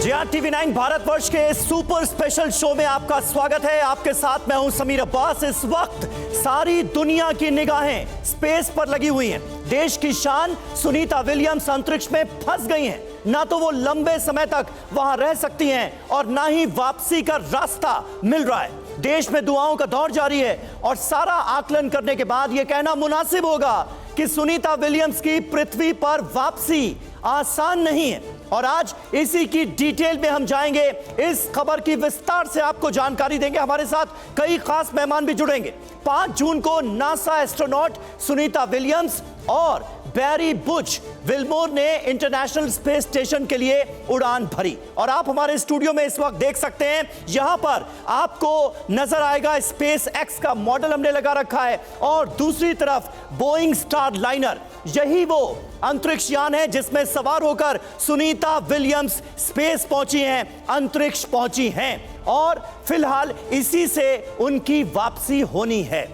जी हाँ, TV9 भारतवर्ष के super special show में आपका स्वागत है। आपके साथ मैं हूं समीर अब्बास। इस वक्त सारी दुनिया की निगाहें स्पेस पर लगी हुई हैं। देश की शान सुनीता विलियम्स अंतरिक्ष में फंस गई हैं। ना तो वो लंबे समय तक वहां रह सकती हैं और ना ही वापसी का रास्ता मिल रहा है। देश में दुआओं का दौर जारी है और सारा आकलन करने के बाद यह कहना मुनासिब होगा कि सुनीता विलियम्स की पृथ्वी पर वापसी आसान नहीं है। और आज इसी की डिटेल में हम जाएंगे। इस खबर की विस्तार से आपको जानकारी देंगे। हमारे साथ कई खास मेहमान भी जुड़ेंगे। 5 जून को नासा एस्ट्रोनॉट सुनीता विलियम्स और बैरी बुच विल्मोर ने इंटरनेशनल स्पेस स्टेशन के लिए उड़ान भरी और आप हमारे स्टूडियो में इस वक्त देख सकते हैं। यहां पर आपको नजर आएगा स्पेस एक्स का मॉडल हमने लगा रखा है और दूसरी तरफ बोइंग स्टार लाइनर। यही वो अंतरिक्ष यान है जिसमें सवार होकर सुनीता विलियम्स स्पेस पहुंची हैं, अंतरिक्ष पहुंची हैं और फिलहाल इसी से उनकी वापसी होनी है।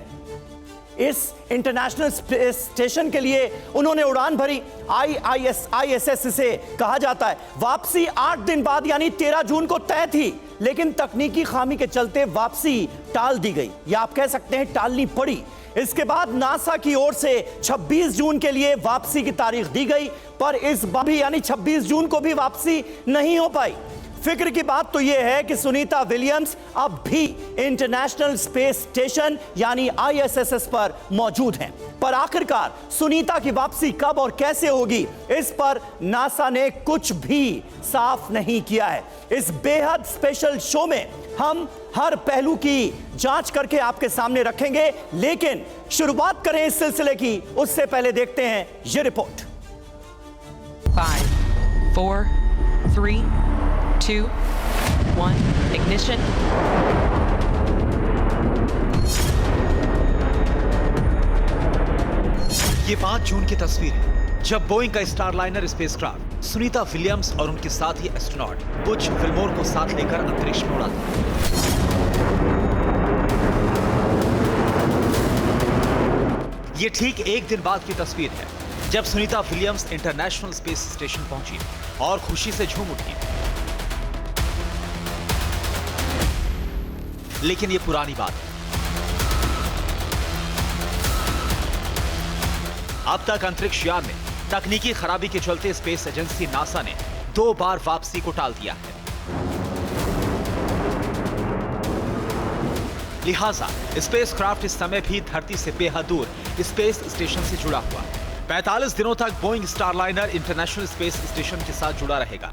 इस इंटरनेशनल स्पेस स्टेशन के लिए उन्होंने उड़ान भरी। ISS इसे कहा जाता है। वापसी 8 दिन बाद यानी 13 जून को तय थी, लेकिन तकनीकी खामी के चलते वापसी टाल दी गई या आप कह सकते हैं टालनी पड़ी। इसके बाद नासा की ओर से 26 जून के लिए वापसी की तारीख दी गई, पर इस बार भी यानी 26 जून को भी वापसी नहीं हो पाई। फिक्र की बात तो यह है कि सुनीता विलियम्स अब भी इंटरनेशनल स्पेस स्टेशन यानी ISS पर मौजूद हैं। पर आखिरकार सुनीता की वापसी कब और कैसे होगी, इस पर नासा ने कुछ भी साफ नहीं किया है। इस बेहद स्पेशल शो में हम हर पहलू की जांच करके आपके सामने रखेंगे, लेकिन शुरुआत करें इस सिलसिले की उससे पहले देखते हैं ये रिपोर्ट। 5, 4, 3, 2, 1, ignition. ये 5 जून की तस्वीर है जब बोइंग का स्टारलाइनर स्पेसक्राफ्ट सुनीता विलियम्स और उनके साथी एस्ट्रोनॉट बुच विल्मोर को साथ लेकर अंतरिक्ष में उड़ा था। ये ठीक 1 दिन बाद की तस्वीर है जब Sunita Williams international space station पहुंची और खुशी से झूम उठी। लेकिन ये पुरानी बात है। अब तक अंतरिक्ष यान में तकनीकी खराबी के चलते स्पेस एजेंसी नासा ने 2 बार वापसी को टाल दिया है। लिहाजा स्पेसक्राफ्ट इस समय भी धरती से बेहद दूर स्पेस स्टेशन से जुड़ा हुआ 45 दिनों तक Boeing Starliner international space station के साथ जुड़ा रहेगा।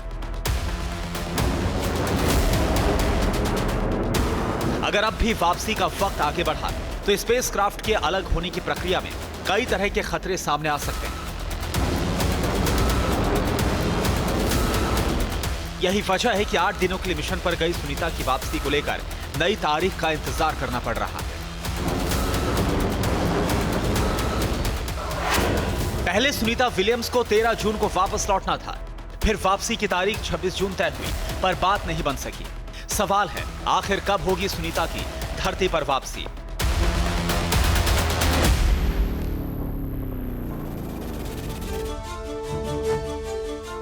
अगर अब भी वापसी का वक्त आगे बढ़ा तो स्पेसक्राफ्ट के अलग होने की प्रक्रिया में कई तरह के खतरे सामने आ सकते हैं। यही वजह है कि 8 दिनों के लिए मिशन पर गई सुनीता की वापसी को लेकर नई तारीख का इंतजार करना पड़ रहा है। पहले सुनीता विलियम्स को 13 जून को वापस लौटना था, फिर वापसी की तारीख 26 जून तय हुई, पर बात नहीं बन सकी। सवाल है आखिर कब होगी सुनीता की धरती पर वापसी।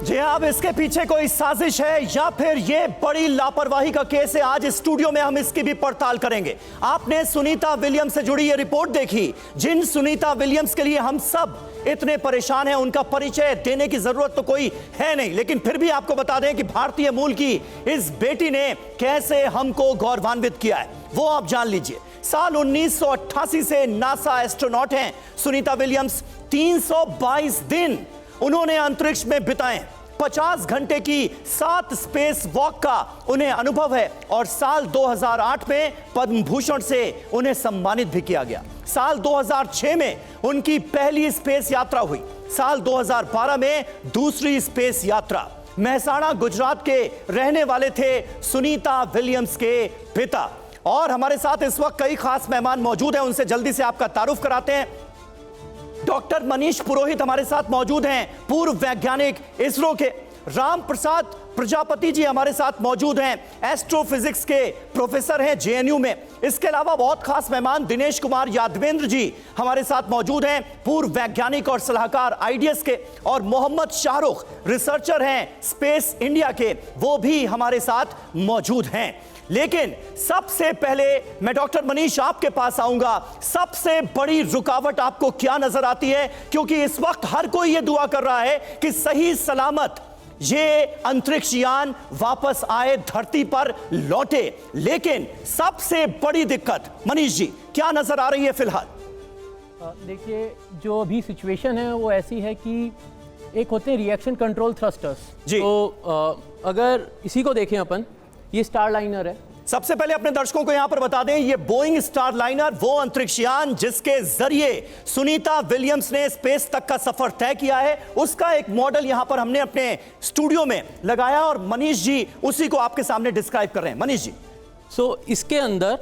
जी हाँ, अब इसके पीछे कोई साजिश है या फिर ये बड़ी लापरवाही का केस है। आज स्टूडियो में हम इसकी भी पड़ताल करेंगे। आपने सुनीता विलियम्स से जुड़ी ये रिपोर्ट देखी, जिन सुनीता विलियम्स के लिए हम सब इतने परेशान हैं। उनका परिचय देने की जरूरत तो कोई है नहीं, लेकिन फिर भी आपको बता दें कि भारतीय मूल की इस बेटी ने कैसे हमको गौरवान्वित किया है, वो आप जान लीजिए। साल 1988 से नासा एस्ट्रोनॉट हैं सुनीता विलियम्स। 322 दिन उन्होंने अंतरिक्ष में बिताए। 50 घंटे की 7 स्पेस वॉक का उन्हें अनुभव है और साल 2008 में पद्म भूषण से उन्हें सम्मानित भी किया गया। साल 2006 में उनकी पहली स्पेस यात्रा हुई। साल 2012 में दूसरी स्पेस यात्रा। मेहसाणा गुजरात के रहने वाले थे सुनीता विलियम्स के पिता। और हमारे साथ इस वक्त कई खास मेहमान मौजूद हैं, उनसे जल्दी से आपका तारुफ कराते हैं। डॉक्टर मनीष पुरोहित हमारे साथ मौजूद हैं, पूर्व वैज्ञानिक इसरो के। राम प्रसाद प्रजापति जी हमारे साथ मौजूद हैं, एस्ट्रोफिजिक्स के प्रोफेसर हैं जेएनयू में। इसके अलावा बहुत खास मेहमान दिनेश कुमार यादवेंद्र जी हमारे साथ मौजूद हैं, पूर्व वैज्ञानिक और सलाहकार आईडीएस के, और मोहम्मद शाहरुख रिसर्चर हैं स्पेस इंडिया के, वो भी हमारे साथ मौजूद हैं। लेकिन सबसे पहले मैं डॉक्टर मनीष आपके पास आऊंगा। सबसे बड़ी रुकावट आपको क्या नजर आती है? क्योंकि इस वक्त हर कोई यह दुआ कर रहा है कि सही सलामत ये अंतरिक्ष यान वापस आए, धरती पर लौटे, लेकिन सबसे बड़ी दिक्कत मनीष जी क्या नजर आ रही है फिलहाल? देखिए, जो अभी सिचुएशन है वो ऐसी है कि एक होते हैं रिएक्शन कंट्रोल थ्रस्टर्स जी। तो अगर इसी को देखें अपन, ये स्टारलाइनर है। सबसे पहले अपने दर्शकों को यहां पर बता दें, ये बोइंग स्टारलाइनर वो अंतरिक्ष यान जिसके जरिए सुनीता विलियम्स ने स्पेस तक का सफर तय किया है, उसका एक मॉडल यहां पर हमने अपने स्टूडियो में लगाया और मनीष जी उसी को आपके सामने डिस्क्राइब कर रहे हैं। मनीष जी, इसके अंदर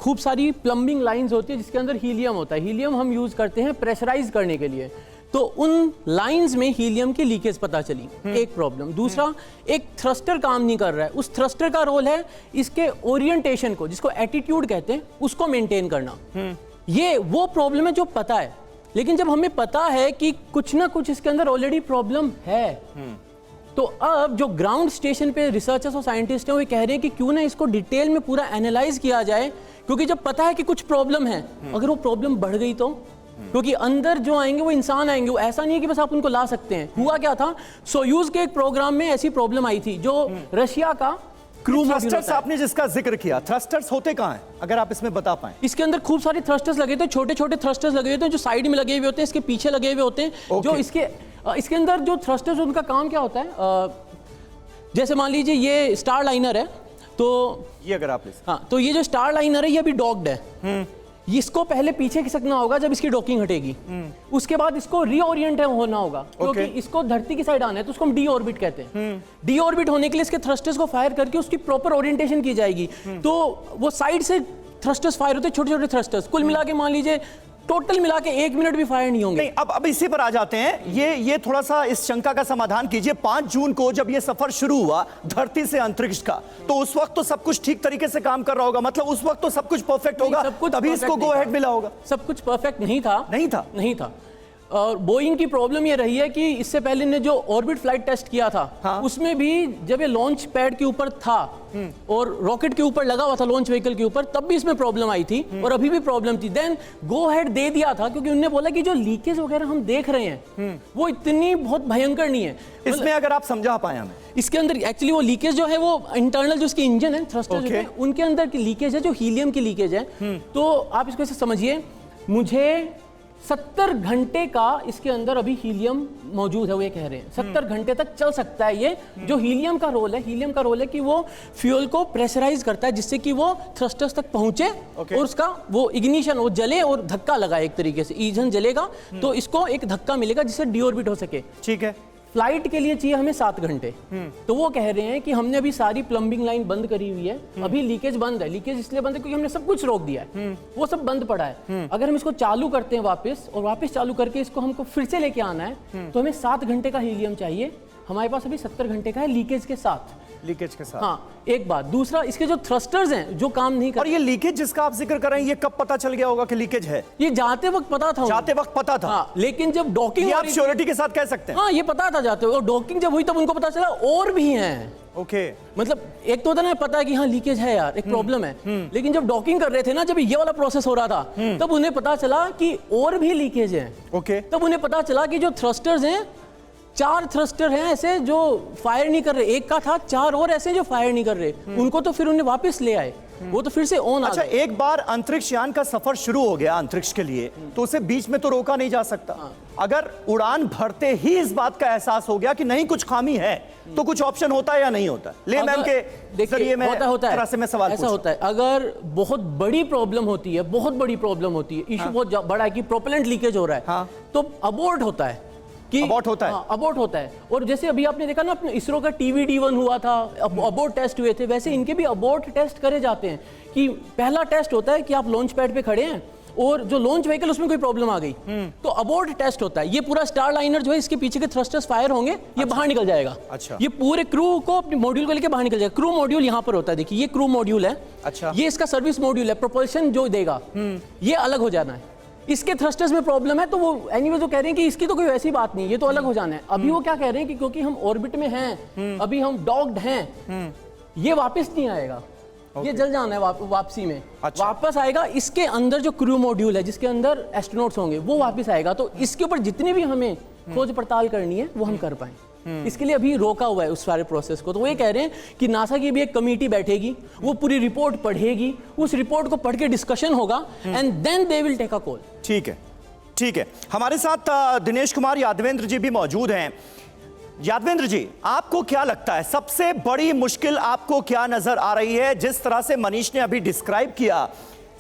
खूब सारी प्लम्बिंग लाइंस होती है जिसके अंदर हीलियम होता है। हीलियम हम यूज करते हैं प्रेशराइज करने के लिए। तो उन लाइंस में हीलियम की लीकेज पता चली, एक प्रॉब्लम। दूसरा, एक थ्रस्टर काम नहीं कर रहा है। उस थ्रस्टर का रोल है इसके ओरिएंटेशन को, जिसको एटीट्यूड कहते हैं, उसको मेंटेन करना। ये वो प्रॉब्लम है जो पता है, लेकिन जब हमें पता है कि कुछ ना कुछ इसके अंदर ऑलरेडी प्रॉब्लम है, तो अब जो ग्राउंड स्टेशन पे रिसर्चर्स और साइंटिस्ट हैं वो कह रहे हैं कि क्यों ना इसको डिटेल में पूरा एनालाइज किया जाए, क्योंकि जब पता है कि कुछ प्रॉब्लम है, अगर वो प्रॉब्लम बढ़ गई तो, क्योंकि अंदर जो आएंगे वो इंसान आएंगे, वो ऐसा नहीं है कि बस आप उनको ला सकते हैं। हुआ क्या था, सोयूज के एक प्रोग्राम में ऐसी प्रॉब्लम आई थी, जो रशिया का क्रू थ्रस्टर्स आपने जिसका जिक्र किया, थ्रस्टर्स होते कहां हैं, अगर आप इसमें बता पाएं? इसके अंदर खूब सारे थ्रस्टर्स लगे थे, छोटे छोटे थ्रस्टर्स लगे हुए थे, जो साइड में लगे हुए होते हैं, इसके पीछे लगे हुए होते हैं। जो इसके अंदर जो थ्रस्टर्स, उनका काम क्या होता है, जैसे मान लीजिए ये स्टार लाइनर है, तो ये अगर आप तो ये जो स्टार लाइनर है ये अभी डॉक्ड है। इसको पहले पीछे खिसकना होगा जब इसकी डॉकिंग हटेगी, उसके बाद इसको रीओरिएंट होना होगा, क्योंकि इसको धरती की साइड आना है, तो उसको हम डी ऑर्बिट कहते हैं। डी ऑर्बिट होने के लिए इसके थ्रस्टर्स को फायर करके उसकी प्रॉपर ओरिएंटेशन की जाएगी। तो वो साइड से थ्रस्टर्स फायर होते हैं, छोटे छोटे थ्रस्टर्स, कुल मिला के मान लीजिए टोटल मिला के 1 मिनट भी फायर नहीं होंगे। नहीं, अब इसी पर आ जाते हैं। ये थोड़ा सा इस शंका का समाधान कीजिए। 5 जून को जब ये सफर शुरू हुआ धरती से अंतरिक्ष का, तो उस वक्त तो सब कुछ ठीक तरीके से काम कर रहा होगा, मतलब उस वक्त तो सब कुछ परफेक्ट होगा, तभी इसको गो अहेड मिला होगा। सब कुछ परफेक्ट नहीं था, नहीं था। और बोइंग की प्रॉब्लम ये रही है कि इससे पहले ने जो ऑर्बिट फ्लाइट टेस्ट किया था, उसमें भी जब ये लॉन्च पैड के ऊपर था और रॉकेट के ऊपर लगा हुआ था, लॉन्च व्हीकल के ऊपर, तब भी इसमें प्रॉब्लम आई थी और अभी भी प्रॉब्लम थी। देन गो अहेड दे दिया था, क्योंकि उन्होंने बोला कि जो लीकेज वगैरह हम देख रहे हैं वो इतनी बहुत भयंकर नहीं है। इसमें अगर आप समझा पाए हमें, इसके अंदर एक्चुअली वो लीकेज जो है वो इंटरनल जो इसकी इंजन है, थ्रस्टर जो है, उनके अंदर की लीकेज है, जो हीलियम की लीकेज है। तो आप इसको ऐसे समझिए, मुझे 70 घंटे का इसके अंदर अभी हीलियम मौजूद है, वो ये कह रहे हैं 70 घंटे तक चल सकता है ये। जो हीलियम का रोल है कि वो फ्यूल को प्रेशराइज करता है, जिससे कि वो थ्रस्टर्स तक पहुंचे और उसका वो इग्निशन, वो जले और धक्का लगा, एक तरीके से ईंधन जलेगा तो इसको एक धक्का मिलेगा जिससे डीऑर्बिट हो सके। ठीक है। फ्लाइट के लिए चाहिए हमें 7 घंटे। तो वो कह रहे हैं कि हमने अभी सारी प्लम्बिंग लाइन बंद करी हुई है, अभी लीकेज बंद है। लीकेज इसलिए बंद है क्योंकि हमने सब कुछ रोक दिया है, वो सब बंद पड़ा है। अगर हम इसको चालू करते हैं वापस, और वापस चालू करके इसको हमको फिर से लेके आना है, तो हमें 7 घंटे का हीलियम चाहिए। हमारे पास अभी 70 घंटे का है लीकेज के साथ। हाँ, एक बात। दूसरा, इसके जो थ्रस्टर्स हैं जो काम नहीं कर, और ये लीकेज जिसका आप जिक्र कर रहे हैं, ये कब पता चल गया होगा कि लीकेज है? ये जाते वक्त पता था। जाते वक्त पता था। हाँ, लेकिन जब डॉकिंग, आप श्योरिटी के साथ कह सकते हैं? हाँ, ये पता था जाते वक्त, और डॉकिंग जब हुई तब उनको पता चला और भी हैं। ओके। मतलब एक तो होता ना, पता है कि हाँ लीकेज है यार, एक प्रॉब्लम है, लेकिन जब डॉकिंग कर रहे थे ना, जब ये वाला प्रोसेस हो रहा था, तब उन्हें पता चला कि और भी लीकेज है। ओके। तब उन्हें पता चला कि जो थ्रस्टर्स हैं, 4 थ्रस्टर हैं ऐसे जो फायर नहीं कर रहे, एक का था, 4 और ऐसे जो फायर नहीं कर रहे, उनको तो फिर उन्हें वापस ले आए, वो तो फिर से ऑन। अच्छा, एक बार अंतरिक्ष यान का सफर शुरू हो गया अंतरिक्ष के लिए, तो उसे बीच में तो रोका नहीं जा सकता। अगर उड़ान भरते ही इस बात का एहसास हो गया कि नहीं कुछ खामी है, तो कुछ ऑप्शन होता है या नहीं होता? ले मैम के जरिए में तरह से मैं सवाल ऐसा होता है, अगर बहुत बड़ी प्रॉब्लम होती है, बहुत बड़ी प्रॉब्लम होती है, इशू बहुत बड़ा है कि प्रोपेलेंट लीकेज हो रहा है, तो अबॉर्ट होता है। अबॉर्ट होता है। हाँ, अबॉर्ट होता है। और जैसे अभी आपने देखा ना, अपने इसरो का TVD-1 हुआ था, अबॉर्ट टेस्ट हुए थे, वैसे इनके भी अबॉर्ट टेस्ट करे जाते हैं। कि पहला टेस्ट होता है कि आप लॉन्च पैड पे खड़े हैं और जो लॉन्च व्हीकल उसमें कोई प्रॉब्लम आ गई तो अबॉर्ट टेस्ट होता है। ये पूरा स्टार लाइनर जो है इसके पीछे के थ्रस्टर्स फायर होंगे, ये बाहर निकल जाएगा। अच्छा। ये पूरे क्रू को अपने मॉड्यूल को लेकर बाहर निकल जाएगा। क्रू मॉड्यूल यहाँ पर होता है, देखिए ये क्रू मॉड्यूल है। अच्छा। ये इसका सर्विस मॉड्यूल है, प्रोपल्शन जो देगा ये अलग हो जाना है। इसके थ्रस्टर्स में प्रॉब्लम है तो वो एनीवे जो कह रहे हैं कि इसकी तो कोई वैसी बात नहीं, ये तो अलग हो जाना है। अभी वो क्या कह रहे हैं कि क्योंकि हम ऑर्बिट में हैं, अभी हम डॉक्ड हैं, ये वापस नहीं आएगा। ये जल जाना है वापसी में। अच्छा। वापस आएगा इसके अंदर जो क्रू मॉड्यूल है जिसके अंदर एस्ट्रोनॉट्स होंगे वो वापस आएगा। तो इसके ऊपर जितनी भी हमें खोज पड़ताल करनी है वो हम कर पाए। इसके लिए अभी रोका हुआ है उस सारे प्रोसेस को। तो वो ये कह रहे हैं कि नासा की भी एक कमेटी बैठेगी, वो पूरी रिपोर्ट पढ़ेगी, उस रिपोर्ट को पढ़ के डिस्कशन होगा and then they will take a call. ठीक है, ठीक है। हमारे साथ दिनेश कुमार यादवेंद्र जी भी मौजूद हैं। यादवेंद्र जी, आपको क्या लगता है सबसे बड़ी मुश्किल आपको क्या नजर आ रही है? जिस तरह से मनीष ने अभी डिस्क्राइब किया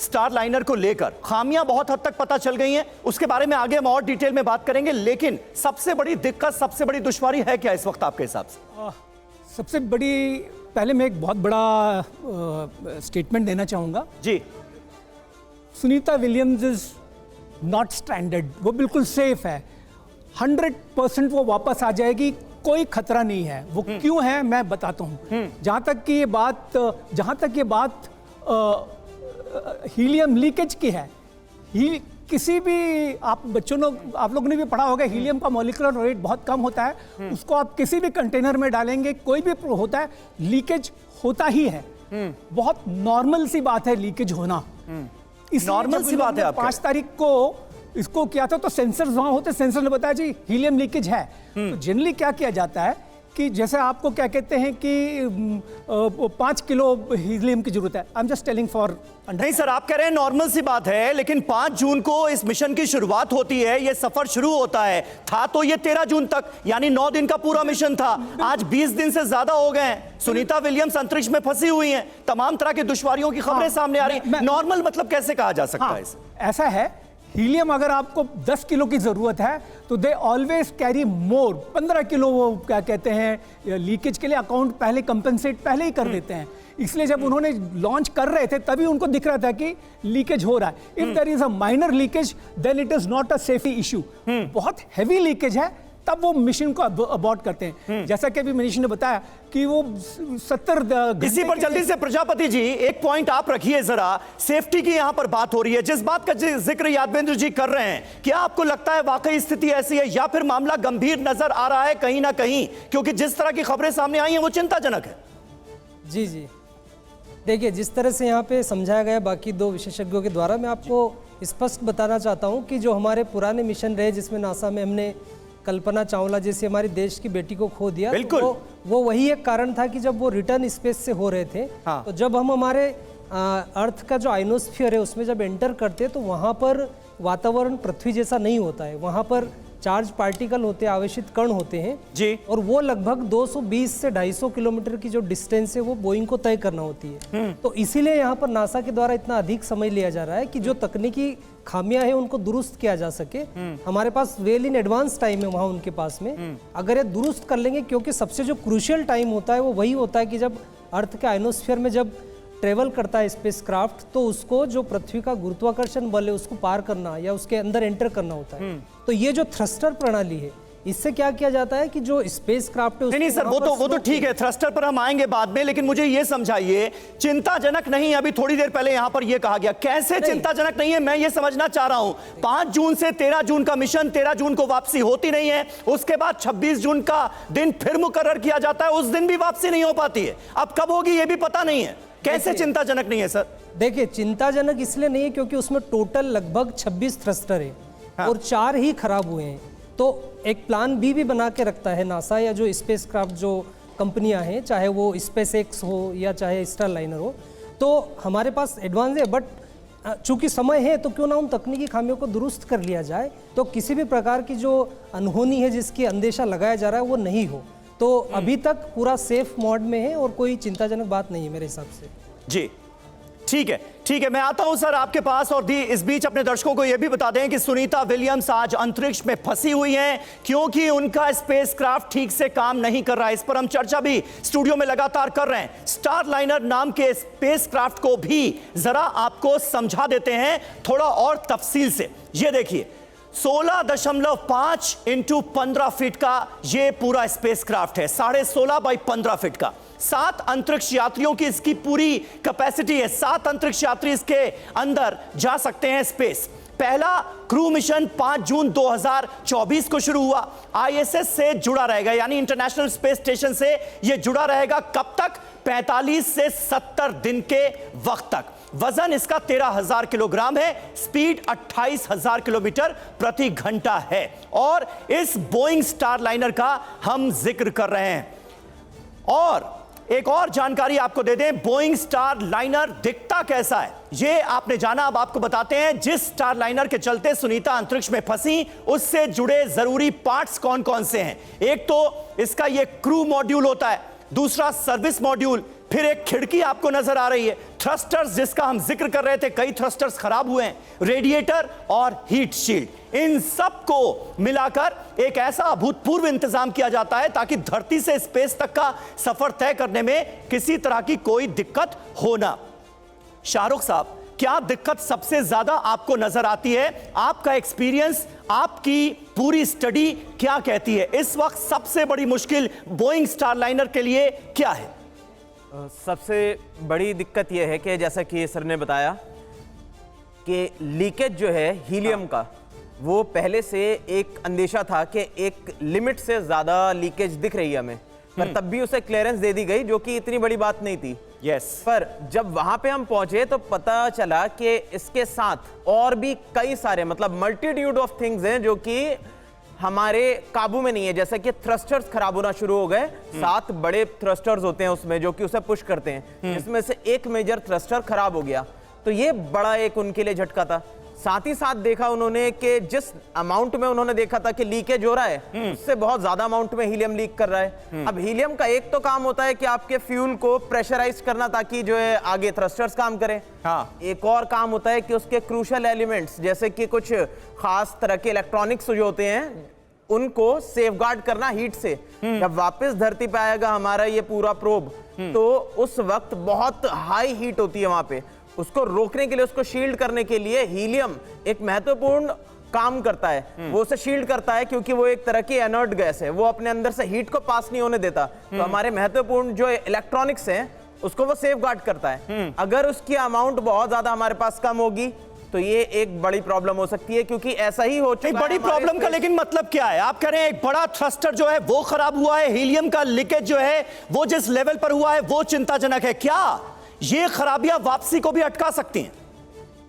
स्टार लाइनर को लेकर, खामियां बहुत हद तक पता चल गई हैं, उसके बारे में आगे हम और डिटेल में बात करेंगे, लेकिन सबसे बड़ी दिक्कत, सबसे बड़ी दुश्वारी है क्या इस वक्त आपके हिसाब से? सबसे बड़ी, पहले मैं एक बहुत बड़ा स्टेटमेंट देना चाहूँगा जी। Sunita Williams is not stranded, वो बिल्कुल सेफ है, 100% वो वापस आ जाएगी, कोई खतरा नहीं है। वो क्यों है मैं बताता हूँ। जहाँ तक ये बात हीलियम लीकेज की है, किसी भी आप लोगों ने भी पढ़ा होगा, हीलियम का मॉलिक्यूलर वेट बहुत कम होता है, उसको आप किसी भी कंटेनर में डालेंगे, कोई भी होता है, लीकेज होता ही है। बहुत नॉर्मल सी बात है लीकेज होना। नॉर्मल सी बात है। 5 तारीख को इसको किया था तो सेंसर वहां होते, सेंसर ने बताया जी हीलियम लीकेज है। तो जनरली क्या किया जाता है कि जैसे आपको क्या कहते हैं कि 5 किलो हीलियम की जरूरत है। I am just telling for. नहीं सर, आप कह रहे हैं नॉर्मल सी बात है, लेकिन 5 जून को इस मिशन की शुरुआत होती है, ये सफर शुरू होता है, था तो ये 13 जून तक, यानी 9 दिन का पूरा मिशन था। आज 20 दिन से ज्यादा हो गए हैं। सुनीता विलियम्स अंतरिक्ष में फंसी हुई हैं, तमाम तरह की दुश्वारियों की खबरें सामने आ रही हैं। नॉर्मल मतलब कैसे कहा जा सकता है इसे? ऐसा है, हीलियम अगर आपको 10 किलो की जरूरत है तो they always carry more. 15 kilo वो क्या कहते हैं लीकेज के लिए अकाउंट पहले कंपेंसेट पहले ही कर देते हैं। इसलिए जब उन्होंने लॉन्च कर रहे थे तभी उनको दिख रहा था कि लीकेज हो रहा है। If there is a minor leakage then it is not a safety issue. बहुत हैवी लीकेज है तब वो मिशन को अबॉर्ट करते हैं। जैसा कि अभी मनीष ने बताया कि वो 70 इसी पर जल्दी से प्रजापति जी एक पॉइंट आप रखिए जरा। सेफ्टी की यहां पर बात हो रही है, जिस बात का जिक्र यादवेंद्र जी कर रहे हैं, क्या आपको लगता है वाकई स्थिति ऐसी है या फिर मामला गंभीर नजर आ रहा है कहीं ना कहीं? क्योंकि जिस तरह की खबरें सामने आई हैं वो चिंताजनक है। जी जी, देखिए जिस तरह से यहाँ पे समझाया गया बाकी 2 विशेषज्ञों के द्वारा, मैं आपको स्पष्ट बताना चाहता हूँ कि जो हमारे पुराने मिशन रहे जिसमें नासा में हमने कल्पना चावला जैसी हमारी देश की बेटी को खो दिया, तो वो वही एक कारण था कि जब वो रिटर्न स्पेस से हो रहे थे, हाँ। तो जब हम हमारे अर्थ का जो आइनोस्फीयर है उसमें जब एंटर करते तो वहाँ पर वातावरण पृथ्वी जैसा नहीं होता है। वहाँ पर चार्ज पार्टिकल होते हैं, आवेशित कण होते हैं जी, और वो लगभग 220 से 250 किलोमीटर की जो डिस्टेंस है वो बोइंग को तय करना होती है। तो इसीलिए यहाँ पर नासा के द्वारा इतना अधिक समय लिया जा रहा है कि जो तकनीकी खामियां हैं उनको दुरुस्त किया जा सके। हमारे पास वेल इन एडवांस टाइम है वहाँ उनके पास में, अगर ये दुरुस्त कर लेंगे, क्योंकि सबसे जो क्रूशियल टाइम होता है वो वही होता है कि जब अर्थ के आइनोस्फीयर में जब ट्रेवल करता है स्पेसक्राफ्ट, तो उसको जो पृथ्वी का गुरुत्वाकर्षण बल है उसको पार करना या उसके अंदर एंटर करना होता है। तो ये जो थ्रस्टर प्रणाली है, इससे क्या किया जाता है कि जो स्पेसक्राफ्ट है नहीं सर, वो तो ठीक है, थ्रस्टर पर हम आएंगे बाद में, लेकिन मुझे ये समझाइए चिंताजनक नहीं है? अभी थोड़ी देर पहले यहां पर यह कहा गया, कैसे चिंताजनक नहीं है मैं ये समझना चाह रहा हूं। 5 जून से 13 जून का मिशन, 13 जून को वापसी होती नहीं है, उसके बाद 26 जून का दिन फिर मुकर्रर किया जाता है, उस दिन भी वापसी नहीं हो पाती है। अब कब होगी ये भी पता नहीं है, कैसे चिंताजनक नहीं है सर? देखिए चिंताजनक इसलिए नहीं है क्योंकि उसमें टोटल लगभग 26 थ्रस्टर है, हाँ। और 4 ही खराब हुए हैं। तो एक प्लान बी भी बना के रखता है नासा या जो स्पेसक्राफ्ट जो कंपनियां हैं, चाहे वो स्पेस एक्स हो या चाहे स्टार लाइनर हो, तो हमारे पास एडवांस है। बट चूंकि समय है तो क्यों ना उन तकनीकी खामियों को दुरुस्त कर लिया जाए, तो किसी भी प्रकार की जो अनहोनी है जिसकी अंदेशा लगाया जा रहा है वो नहीं हो। तो अभी तक पूरा सेफ मोड में है और कोई चिंताजनक बात नहीं है मेरे हिसाब से। जी ठीक है, मैं आता हूं सर आपके पास। और इस बीच अपने दर्शकों को यह भी बता दें कि सुनीता विलियम्स आज अंतरिक्ष में फंसी हुई हैं क्योंकि उनका स्पेसक्राफ्ट ठीक से काम नहीं कर रहा है। इस पर हम चर्चा भी स्टूडियो में लगातार कर रहे हैं। स्टारलाइनर नाम के स्पेसक्राफ्ट को भी जरा आपको समझा देते हैं थोड़ा और तफसील से। यह देखिए 16.5 इंटू 15 फीट का यह पूरा स्पेसक्राफ्ट है, 16.5 बाई 15 फीट का। 7 अंतरिक्ष यात्रियों की इसकी पूरी कैपेसिटी है। 7 अंतरिक्ष यात्री इसके अंदर जा सकते हैं स्पेस। पहला क्रू मिशन 5 जून 2024 को शुरू हुआ। आईएसएस से जुड़ा रहेगा, यानी इंटरनेशनल स्पेस स्टेशन से यह जुड़ा रहेगा। कब तक? 45 से 70 दिन के वक्त तक। वजन इसका 13,000 किलोग्राम है। स्पीड 28,000 किलोमीटर प्रति घंटा है। और इस बोइंग स्टारलाइनर का हम जिक्र कर रहे हैं। और एक और जानकारी आपको दे दें, बोइंग स्टारलाइनर दिखता कैसा है ये आपने जाना, अब आपको बताते हैं। जिस स्टारलाइनर के चलते सुनीता अंतरिक्ष में फंसी उससे जुड़े जरूरी पार्ट्स कौन कौन से हैं। एक तो इसका ये क्रू मॉड्यूल होता है, दूसरा सर्विस मॉड्यूल, फिर एक खिड़की आपको नजर आ रही है, थ्रस्टर्स जिसका हम जिक्र कर रहे थे, कई थ्रस्टर्स खराब हुए हैं, रेडिएटर और हीट शील्ड। इन सब को मिलाकर एक ऐसा अभूतपूर्व इंतजाम किया जाता है ताकि धरती से स्पेस तक का सफर तय करने में किसी तरह की कोई दिक्कत हो ना। शाहरुख साहब, क्या दिक्कत सबसे ज्यादा आपको नजर आती है? आपका एक्सपीरियंस, आपकी पूरी स्टडी क्या कहती है? इस वक्त सबसे बड़ी मुश्किल बोइंग स्टारलाइनर के लिए क्या है? सबसे बड़ी दिक्कत यह है कि जैसा कि सर ने बताया कि लीकेज जो है हीलियम का, वो पहले से एक अंदेशा था कि एक लिमिट से ज़्यादा लीकेज दिख रही है हमें, पर तब भी उसे क्लियरेंस दे दी गई, जो कि इतनी बड़ी बात नहीं थी। पर जब वहां पे हम पहुंचे तो पता चला कि इसके साथ और भी कई सारे, मतलब मल्टीट्यूड ऑफ थिंग्स हैं जो कि हमारे काबू में नहीं है। जैसे कि थ्रस्टर्स खराब होना शुरू हो गए। 7 बड़े थ्रस्टर्स होते हैं उसमें जो कि उसे पुश करते हैं, इसमें से एक मेजर थ्रस्टर खराब हो गया, तो ये बड़ा एक उनके लिए झटका था। साथ ही साथ देखा उन्होंने कि जिस अमाउंट में उन्होंने देखा था कि लीकेज हो रहा है, उससे बहुत ज्यादा अमाउंट में हीलियम लीक कर रहा है। अब हीलियम का एक तो काम होता है कि आपके फ्यूल को प्रेशराइज करना ताकि जो है आगे थ्रस्टर्स काम करें। एक और काम होता है कि उसके क्रूशियल एलिमेंट्स, जैसे कि कुछ खास तरह के इलेक्ट्रॉनिक्स जो होते हैं, उनको सेफगार्ड करना हीट से। जब वापस धरती पे आएगा हमारा ये पूरा प्रोब, तो उस वक्त बहुत हाई हीट होती है वहां पे। उसको रोकने के लिए, उसको शील्ड करने के लिए हीलियम एक महत्वपूर्ण काम करता है। वो उसे शील्ड करता है क्योंकि वो एक तरह की इनर्ट गैस है, वो अपने अंदर से हीट को पास नहीं होने देता। तो हमारे महत्वपूर्ण जो इलेक्ट्रॉनिक्स हैं उसको वो सेफगार्ड करता है। अगर उसकी अमाउंट बहुत ज्यादा हमारे पास कम होगी तो ये एक बड़ी प्रॉब्लम हो सकती है, क्योंकि ऐसा ही हो चुका है। बड़ी प्रॉब्लम का लेकिन मतलब क्या है? आप कह रहे हैं एक बड़ा थ्रस्टर जो है वो खराब हुआ है, हीलियम का लीकेज जो है वो जिस लेवल पर हुआ है वो चिंताजनक है। क्या ये खराबियां वापसी को भी अटका सकती हैं?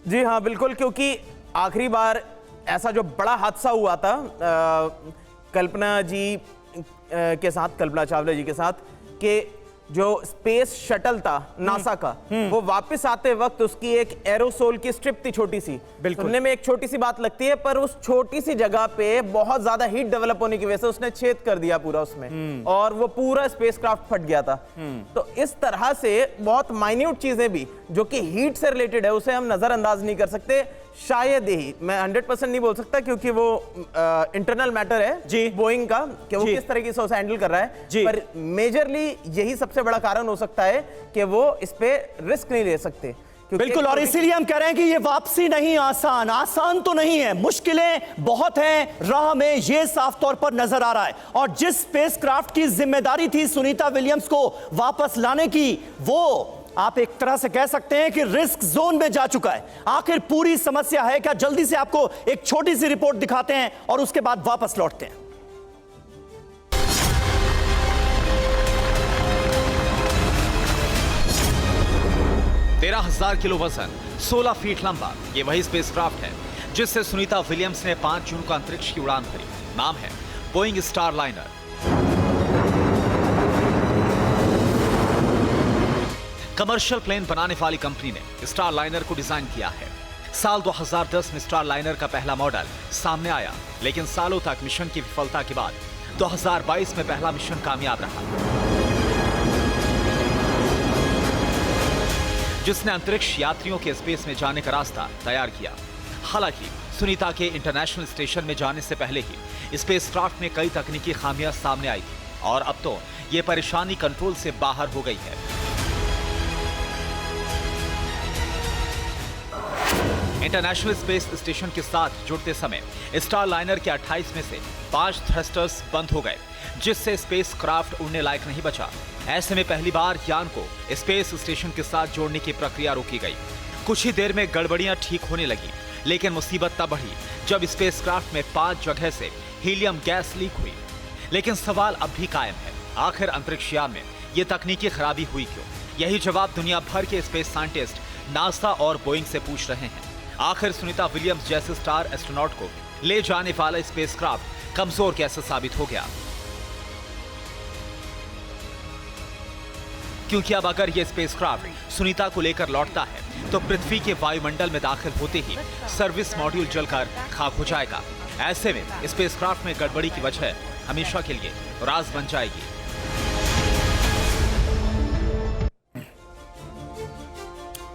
जी हाँ, बिल्कुल, क्योंकि आखिरी बार ऐसा जो बड़ा हादसा हुआ था कल्पना जी के साथ, कल्पना चावला जी के साथ, कि जो स्पेस शटल था नासा का, वो वापस आते वक्त उसकी एक एरोसोल की स्ट्रिप थी छोटी सी। सुनने में एक छोटी सी बात लगती है, पर उस छोटी सी जगह पे बहुत ज्यादा हीट डेवलप होने की वजह से उसने छेद कर दिया पूरा उसमें, और वो पूरा स्पेसक्राफ्ट फट गया था। तो इस तरह से बहुत माइन्यूट चीजें भी जो कि हीट से रिलेटेड है उसे हम नजरअंदाज नहीं कर सकते। शायद ही, मैं 100% नहीं बोल सकता क्योंकि वो इंटरनल मैटर है जी बोइंग का कि वो किस तरीके से उसे हैंडल कर रहा है, पर मेजरली यही सबसे बड़ा कारण हो सकता है कि वो इस पे रिस्क नहीं ले सकते। बिल्कुल, और इसीलिए हम कह रहे हैं कि ये वापसी नहीं आसान तो नहीं है, मुश्किलें बहुत हैं राह में, ये साफ तौर पर नजर आ रहा है। और जिस स्पेसक्राफ्ट की जिम्मेदारी थी सुनीता विलियम्स को वापस लाने की, वो आप एक तरह से कह सकते हैं कि रिस्क जोन में जा चुका है। आखिर पूरी समस्या है क्या? जल्दी से आपको एक छोटी सी रिपोर्ट दिखाते हैं और उसके बाद वापस लौटते हैं। 13,000 किलो वजन, 16 फीट लंबा, ये वही स्पेसक्राफ्ट है जिससे सुनीता विलियम्स ने 5 जून को अंतरिक्ष की उड़ान भरी। नाम है बोइंग स्टारलाइनर। कमर्शियल प्लेन बनाने वाली कंपनी ने स्टारलाइनर को डिजाइन किया है। साल 2010 में स्टारलाइनर का पहला मॉडल सामने आया, लेकिन सालों तक मिशन की विफलता के बाद 2022 में पहला मिशन कामयाब रहा। जिसने अंतरिक्ष यात्रियों के स्पेस में जाने का रास्ता तैयार किया। हालांकि सुनीता के इंटरनेशनल स्टेशन में जाने से पहले ही स्पेसक्राफ्ट में कई तकनीकी खामियां सामने आई थी और अब तो ये परेशानी कंट्रोल से बाहर हो गई है। इंटरनेशनल स्पेस स्टेशन के साथ जुड़ते समय स्टार लाइनर के 28 में से 5 थ्रस्टर्स बंद हो गए, जिससे स्पेसक्राफ्ट उड़ने लायक नहीं बचा। ऐसे में पहली बार यान को स्पेस स्टेशन के साथ जोड़ने की प्रक्रिया रोकी गई। कुछ ही देर में गड़बड़ियां ठीक होने लगी, लेकिन मुसीबत तब बढ़ी जब स्पेसक्राफ्ट में 5 जगह से हीलियम गैस लीक हुई। लेकिन सवाल अब भी कायम है, आखिर अंतरिक्ष यान में ये तकनीकी खराबी हुई क्यों? यही जवाब दुनिया भर के स्पेस साइंटिस्ट नासा और बोइंग से पूछ रहे हैं। आखिर सुनीता विलियम्स जैसे स्टार एस्ट्रोनॉट को ले जाने वाला स्पेसक्राफ्ट कमजोर कैसे साबित हो गया? क्योंकि अब अगर यह स्पेसक्राफ्ट सुनीता को लेकर लौटता है तो पृथ्वी के वायुमंडल में दाखिल होते ही सर्विस मॉड्यूल जलकर खाक हो जाएगा। ऐसे में स्पेसक्राफ्ट में गड़बड़ी की वजह हमेशा के लिए राज बन जाएगी।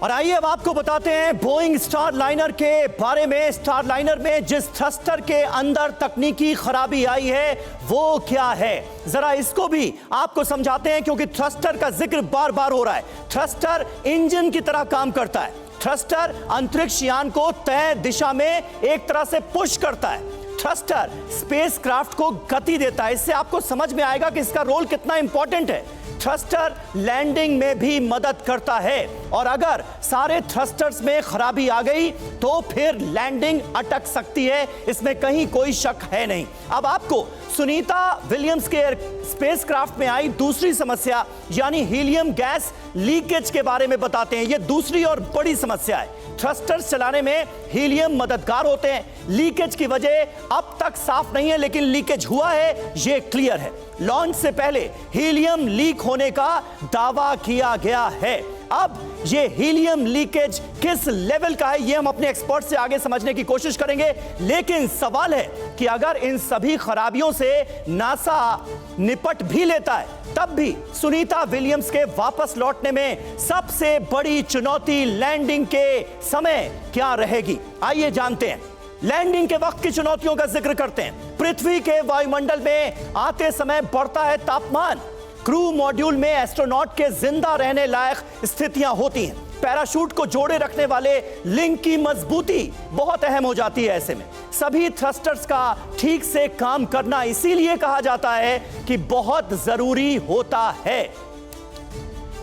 और आइए अब आपको बताते हैं बोइंग स्टार लाइनर के बारे में। स्टार लाइनर में जिस थ्रस्टर के अंदर तकनीकी खराबी आई है वो क्या है, जरा इसको भी आपको समझाते हैं, क्योंकि थ्रस्टर का जिक्र बार बार हो रहा है। थ्रस्टर इंजन की तरह काम करता है। थ्रस्टर अंतरिक्ष यान को तय दिशा में एक तरह से पुश करता है। थ्रस्टर स्पेसक्राफ्ट को गति देता है। इससे आपको समझ में आएगा कि इसका रोल कितना इंपॉर्टेंट है। थ्रस्टर लैंडिंग में भी मदद करता है और अगर सारे थ्रस्टर्स में खराबी आ गई तो फिर लैंडिंग अटक सकती है, इसमें कहीं कोई शक है नहीं। अब आपको सुनीता विलियम्स के स्पेसक्राफ्ट में आई दूसरी समस्या यानी हीलियम गैस लीकेज के बारे में बताते हैं। यह दूसरी और बड़ी समस्या है। थ्रस्टर्स चलाने में हीलियम मददगार होते हैं। लीकेज की वजह अब तक साफ नहीं है, लेकिन लीकेज हुआ है ये क्लियर है। लॉन्च से पहले हीलियम लीक होने का दावा किया गया है। अब ये हीलियम लीकेज किस लेवल का है ये हम अपने एक्सपर्ट से आगे समझने की कोशिश करेंगे, लेकिन सवाल है कि अगर इन सभी खराबियों से नासा निपट भी लेता है तब भी सुनीता विलियम्स के वापस लौटने में सबसे बड़ी चुनौती लैंडिंग के समय क्या रहेगी। आइए जानते हैं। लैंडिंग के वक्त की चुनौतियों का जिक्र करते हैं। पृथ्वी के वायुमंडल में आते समय बढ़ता है तापमान। क्रू मॉड्यूल में एस्ट्रोनॉट के जिंदा रहने लायक स्थितियां होती हैं। पैराशूट को जोड़े रखने वाले लिंक की मजबूती बहुत अहम हो जाती है। ऐसे में सभी थ्रस्टर्स का ठीक से काम करना इसीलिए कहा जाता है कि बहुत जरूरी होता है।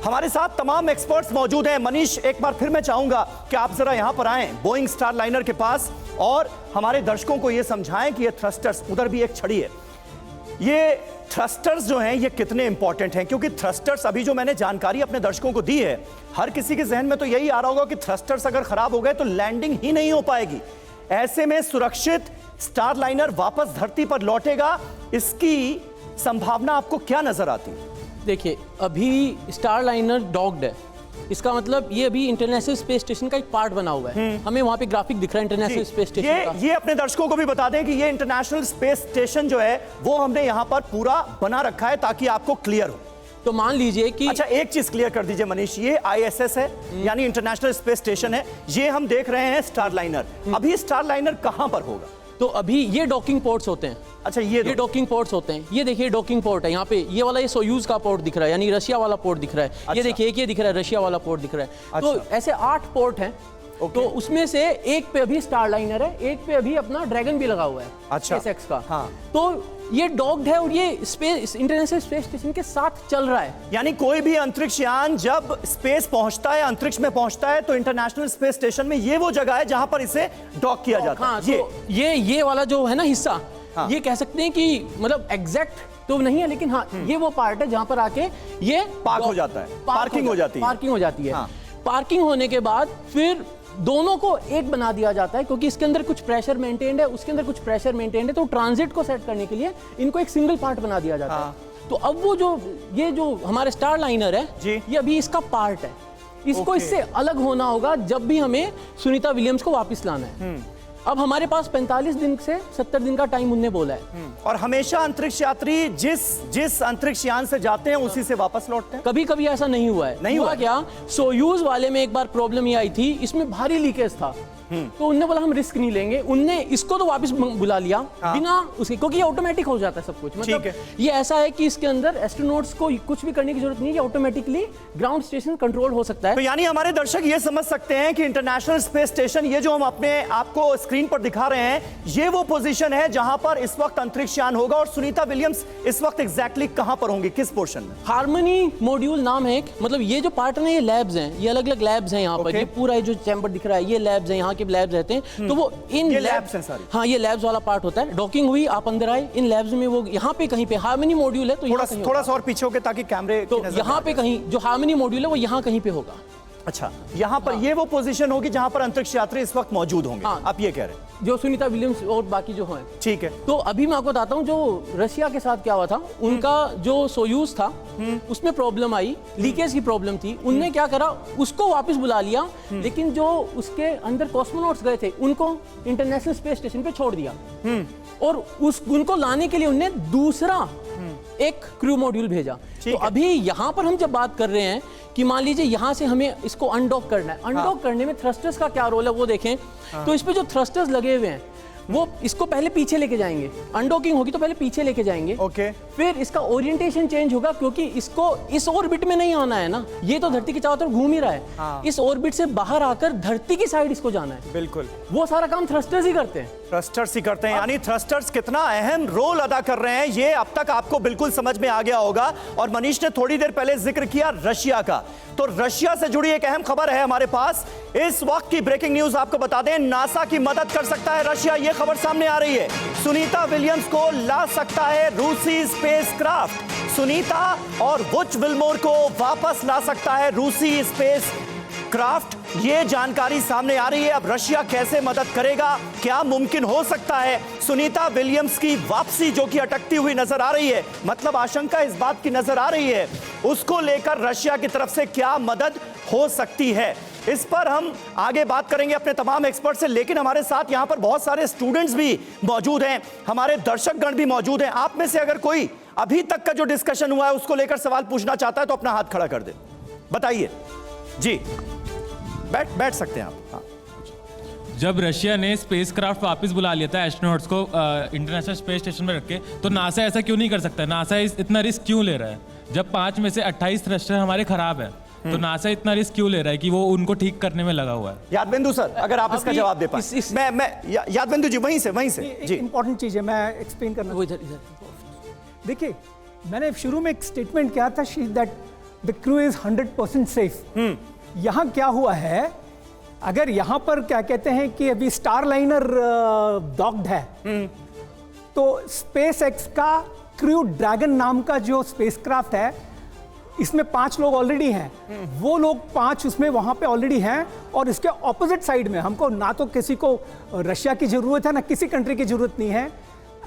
हमारे साथ तमाम एक्सपर्ट्स मौजूद हैं। मनीष, एक बार फिर मैं चाहूंगा कि आप जरा यहां पर आएं बोइंग स्टार लाइनर के पास और हमारे दर्शकों को यह समझाएं कि ये थ्रस्टर्स, उधर भी एक छड़ी है, ये थ्रस्टर्स जो हैं ये कितने इंपॉर्टेंट हैं, क्योंकि थ्रस्टर्स, अभी जो मैंने जानकारी अपने दर्शकों को दी है, हर किसी के जहन में तो यही आ रहा होगा कि थ्रस्टर्स अगर खराब हो गए तो लैंडिंग ही नहीं हो पाएगी। ऐसे में सुरक्षित स्टार लाइनर वापस धरती पर लौटेगा, इसकी संभावना आपको क्या नजर आती है? देखिए, अभी स्टार लाइनर डॉक्ड है, इसका मतलब ये अभी इंटरनेशनल स्पेस स्टेशन का एक पार्ट बना हुआ है। हमें वहां पे ग्राफिक दिख रहा है इंटरनेशनल स्पेस स्टेशन का। ये अपने दर्शकों को भी बता दें कि ये इंटरनेशनल स्पेस स्टेशन जो है वो हमने यहाँ पर पूरा बना रखा है ताकि आपको क्लियर हो। तो मान लीजिए कि अच्छा, एक चीज क्लियर कर दीजिए मनीष, ये ISS है यानी इंटरनेशनल स्पेस स्टेशन है। ये हम देख रहे हैं स्टार लाइनर। अभी स्टार लाइनर कहां पर होगा? तो अभी ये डॉकिंग पोर्ट्स होते हैं। अच्छा, ये डॉकिंग पोर्ट्स होते हैं। ये देखिए डॉकिंग पोर्ट है यहाँ पे, ये वाला ये सोयूज का पोर्ट दिख रहा है, यानी रशिया वाला पोर्ट दिख रहा है। अच्छा। ये देखिए एक ये दिख रहा है, रशिया वाला पोर्ट दिख रहा है। अच्छा। तो ऐसे 8 पोर्ट हैं। तो उसमें से एक पे अभी स्टार लाइनर है, एक पे अभी अपना ड्रैगन भी लगा हुआ है। अच्छा। SpaceX का। हाँ। तो ये डॉक्ड है और ये स्पेस इंटरनेशनल स्पेस स्टेशन के साथ चल रहा है। यानी कोई भी अंतरिक्ष यान जब स्पेस पहुंचता है, अंतरिक्ष में पहुंचता है, तो इंटरनेशनल स्पेस स्टेशन में ये वो जगह है जहां पर इसे डॉक किया जाता हाँ, है। तो ये वाला जो है ना हिस्सा, हाँ। ये कह सकते हैं कि मतलब एग्जैक्ट तो नहीं है, लेकिन हाँ ये वो पार्ट है जहां पर आके ये पार्क हो जाता है, पार्किंग हो जाती है। पार्किंग हो जाती है। हाँ। पार्किंग होने के बाद फिर दोनों को एक बना दिया जाता है, क्योंकि इसके अंदर कुछ प्रेशर मेंटेन्ड है, उसके अंदर कुछ प्रेशर मेंटेन्ड है। तो ट्रांजिट को सेट करने के लिए इनको एक सिंगल पार्ट बना दिया जाता है। तो अब वो ये जो हमारे स्टार लाइनर है ये अभी इसका पार्ट है। इसको इससे अलग होना होगा जब भी हमें सुनीता विलियम्स को वापस लाना है। अब हमारे पास 45 दिन से 70 दिन का टाइम उनने बोला है। और हमेशा अंतरिक्ष यात्री जिस अंतरिक्ष यान से जाते हैं उसी से वापस लौटते हैं। कभी कभी ऐसा नहीं हुआ है। नहीं हुआ क्या, सोयूज वाले में एक बार प्रॉब्लम ये आई थी, इसमें भारी लीकेज था, तो उनने बोला हम रिस्क नहीं लेंगे, उनने इसको तो वापस बुला लिया बिना उसके, क्योंकि ये ऑटोमेटिक हो जाता है सब कुछ। मतलब ये ऐसा है कि इसके अंदर एस्ट्रोनॉट्स को कुछ भी करने की जरूरत नहीं है, ऑटोमेटिकली ग्राउंड स्टेशन कंट्रोल हो सकता है। तो यानी हमारे दर्शक ये समझ सकते हैं कि इंटरनेशनल स्पेस स्टेशन, ये जो हम अपने आपको स्क्रीन पर दिखा रहे हैं, ये वो पोजीशन है जहां पर इस वक्त अंतरिक्ष यान होगा। और सुनीता विलियम्स इस वक्त एग्जैक्टली कहां पर होंगी, किस पोर्शन में? हार्मनी मॉड्यूल नाम है एक, मतलब ये जो पार्ट है ये लैब्स हैं, ये अलग अलग लैब्स हैं यहाँ पर। ये पूरा जो चैम्बर दिख रहा है ये लैब्स हैं, यहाँ के लैब्स रहते हैं। तो वो इन लैब्स हैं सारी। हाँ, ये लैब्स वाला पार्ट होता है। डॉकिंग हुई, आप अंदर आए, इन लैब्स में वो यहाँ पे कहीं पे हार्मनी मॉड्यूल है, तो थोड़ा सा और पीछे होके ताकि कैमरे तो यहाँ पे कहीं जो हार्मनी मॉड्यूल है वो यहाँ कहीं पे होगा। अच्छा, यहाँ पर ये वो पोजीशन होगी जहां पर अंतरिक्ष यात्री इस वक्त मौजूद होंगे। आप ये कह रहे हैं, जो सुनीता विलियम्स और बाकी जो हैं। ठीक है। तो अभी मैं आपको बताता हूँ जो रशिया के साथ क्या हुआ था। उनका जो सोयूज था उसमें प्रॉब्लम आई, लीकेज की प्रॉब्लम थी। उनने क्या करा, उसको वापस बुला लिया, लेकिन जो उसके अंदर कॉस्मोनॉट्स गए थे उनको इंटरनेशनल स्पेस स्टेशन पे छोड़ दिया। और उनको लाने के लिए उन्होंने दूसरा एक क्रू मॉड्यूल भेजा। तो अभी यहाँ पर हम जब बात कर रहे हैं कि मान लीजिए यहाँ से हमें इसको अनडॉक करना है, अनडॉक करने में थ्रस्टर्स का क्या रोल है वो देखें। तो इस पे जो थ्रस्टर्स लगे हुए हैं वो इसको पहले पीछे लेके जाएंगे, अनडॉकिंग होगी तो पहले पीछे लेके जाएंगे। ओके। फिर इसका ओरिएंटेशन चेंज होगा, क्योंकि इसको इस ऑर्बिट में नहीं आना है ना, ये तो धरती के चारों तरफ घूम ही रहा है। इस ऑर्बिट से बाहर आकर धरती की साइड इसको जाना है। बिल्कुल, वो सारा काम थ्रस्टर्स ही करते हैं। थ्रस्टर्स ही करते हैं। यानी थ्रस्टर्स कितना अहम रोल अदा कर रहे हैं ये अब तक आपको बिल्कुल समझ में आ गया होगा। और मनीष ने थोड़ी देर पहले जिक्र किया रशिया का, तो रशिया से जुड़ी एक अहम खबर है हमारे पास। इस वक्त की ब्रेकिंग न्यूज आपको बता दें, नासा की मदद कर सकता है रशिया, ये खबर सामने आ रही है। सुनीता विलियम्स को ला सकता है रूसी स्पेसक्राफ्ट। सुनीता और बुच विल्मोर को वापस ला सकता है रूसी स्पेस क्राफ्ट, ये जानकारी सामने आ रही है। अब रशिया कैसे मदद करेगा, क्या मुमकिन हो सकता है सुनीता विलियम्स की वापसी जो कि अटकती हुई नजर आ रही है, मतलब आशंका इस बात की नजर आ रही है, उसको लेकर रशिया की तरफ से क्या मदद हो सकती है, इस पर हम आगे बात करेंगे अपने तमाम एक्सपर्ट से। लेकिन हमारे साथ यहां पर बहुत सारे स्टूडेंट्स भी मौजूद हैं, हमारे दर्शकगण भी मौजूद हैं। आप में से अगर कोई अभी तक का जो डिस्कशन हुआ है उसको लेकर सवाल पूछना चाहता है तो अपना हाथ खड़ा कर दे, बताइए जी। बैठ सकते हैं आप। हाँ। जब रशिया ने स्पेसक्राफ्ट वापस बुला लिया था एस्ट्रोनॉट्स को इंटरनेशनल स्पेस स्टेशन में रख के, तो नासा ऐसा क्यों नहीं कर सकता? नासा इतना रिस्क क्यों ले रहा है? जब 5 में से 28 थ्रस्टर हमारे खराब है, तो नासा इतना रिस्क क्यों ले रहा है कि वो उनको ठीक करने में लगा हुआ है? यादवेंदु सर, अगर आप इसका जवाब दे पाए। मैं यादवेंदु जी वहीं से जी। इंपॉर्टेंट चीज है, मैं एक्सप्लेन करना। देखिए, मैंने शुरू में एक स्टेटमेंट किया था that the crew is 100% safe. यहाँ क्या हुआ है, अगर यहाँ पर क्या कहते हैं कि अभी स्टार लाइनर डॉक्ड है, तो स्पेस एक्स का क्रू ड्रैगन नाम का जो स्पेसक्राफ्ट है, इसमें 5 लोग ऑलरेडी हैं। वो लोग 5 उसमें वहां पे ऑलरेडी हैं। और इसके ऑपोजिट साइड में हमको ना तो किसी को रशिया की जरूरत है ना किसी कंट्री की जरूरत नहीं है।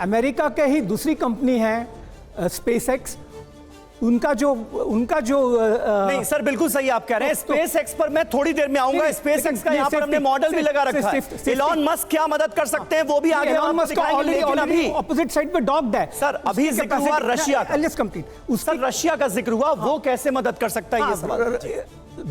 अमेरिका के ही दूसरी कंपनी है स्पेस एक्स, उनका जो नहीं सर, बिल्कुल सही आप कह रहे हैं। स्पेस एक्स पर मैं थोड़ी देर में आऊंगा। स्पेस एक्स का यहाँ पर हमने मॉडल भी लगा रखा है। एलॉन मस्क क्या मदद कर सकते हैं वो भी आगे एलॉन मस्क का ऑलरेडी ऑपोजिट साइड पे डॉक्ड है। सर अभी जिक्र हुआ रशिया का, उसका रशिया का जिक्र हुआ, वो कैसे मदद कर सकता है ये सवाल।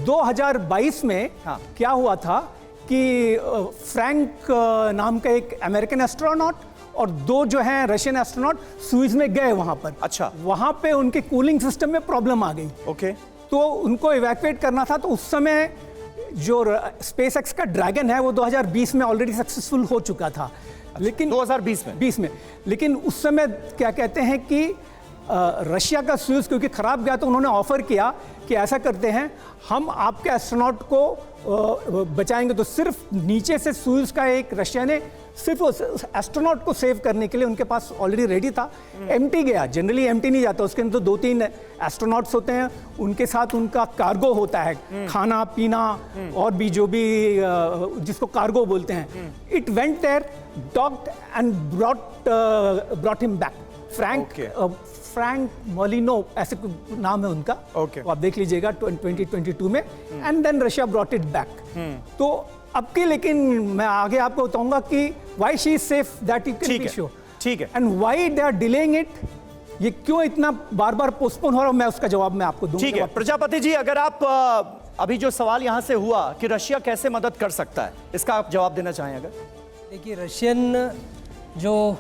2022 में क्या हुआ था कि फ्रैंक नाम का एक अमेरिकन एस्ट्रोनॉट और 2 जो हैं रशियन एस्ट्रोनॉट सुइज में गए वहां पर। अच्छा। वहां पे उनके कूलिंग सिस्टम में प्रॉब्लम आ गई। ओके। तो उनको इवैक्यूएट करना था। तो उस समय जो स्पेस एक्स का ड्रैगन है वो 2020 में ऑलरेडी सक्सेसफुल हो चुका था। लेकिन 2020 में लेकिन उस समय क्या कहते हैं कि रशिया का सुइज क्योंकि खराब गया, तो उन्होंने ऑफर किया कि ऐसा करते हैं, हम आपके एस्ट्रोनॉट को बचाएंगे। तो सिर्फ नीचे से सुइज का एक रशिया ने सिर्फ उस एस्ट्रोनॉट को सेव करने के लिए उनके पास ऑलरेडी रेडी था। एम्प्टी गया, जनरली एम्प्टी नहीं जाता, उसके अंदर तो 2-3 एस्ट्रोनॉट्स होते हैं, उनके साथ उनका कार्गो होता है, खाना पीना और भी जो भी जिसको कार्गो बोलते हैं। It went there, docked and brought him back. Frank Molino ऐसे नाम है उनका। Okay. आप देख लीजिएगा 2022 में। And then Russia brought it back. तो अब की, लेकिन मैं आगे आपको बताऊंगा कि why she is safe, that you can ठीक बी है, श्योर। ठीक है। And why they are delaying it, ये क्यों इतना बार बार पोस्टपोन हो रहा है, मैं उसका जवाब मैं आपको दूंगा। ठीक है प्रजापति जी, अगर आप अभी जो सवाल यहां से हुआ कि रशिया कैसे मदद कर सकता है, इसका आप जवाब देना चाहें अगर। देखिए, रशियन जो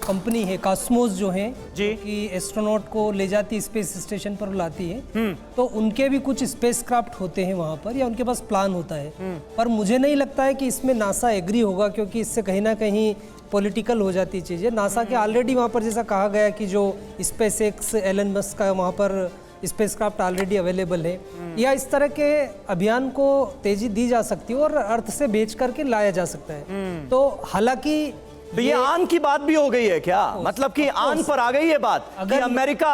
कंपनी है कॉस्मोस जो है, जी, कि एस्ट्रोनॉट को ले जाती है स्पेस स्टेशन पर लाती है, तो उनके भी कुछ स्पेसक्राफ्ट होते हैं वहाँ पर, या उनके पास प्लान होता है। पर मुझे नहीं लगता है कि इसमें नासा एग्री होगा, क्योंकि इससे कहीं ना कहीं पॉलिटिकल हो जाती चीज़ें। नासा के ऑलरेडी वहाँ पर जैसा कहा गया कि जो स्पेस एक्स एलन मस्क का वहाँ पर स्पेसक्राफ्ट ऑलरेडी अवेलेबल है, या इस तरह के अभियान को तेजी दी जा सकती है और अर्थ से भेज करके लाया जा सकता है। तो हालांकि तो ये आन की बात भी हो गई है क्या? मतलब कि आन पर आ गई है बात कि अमेरिका,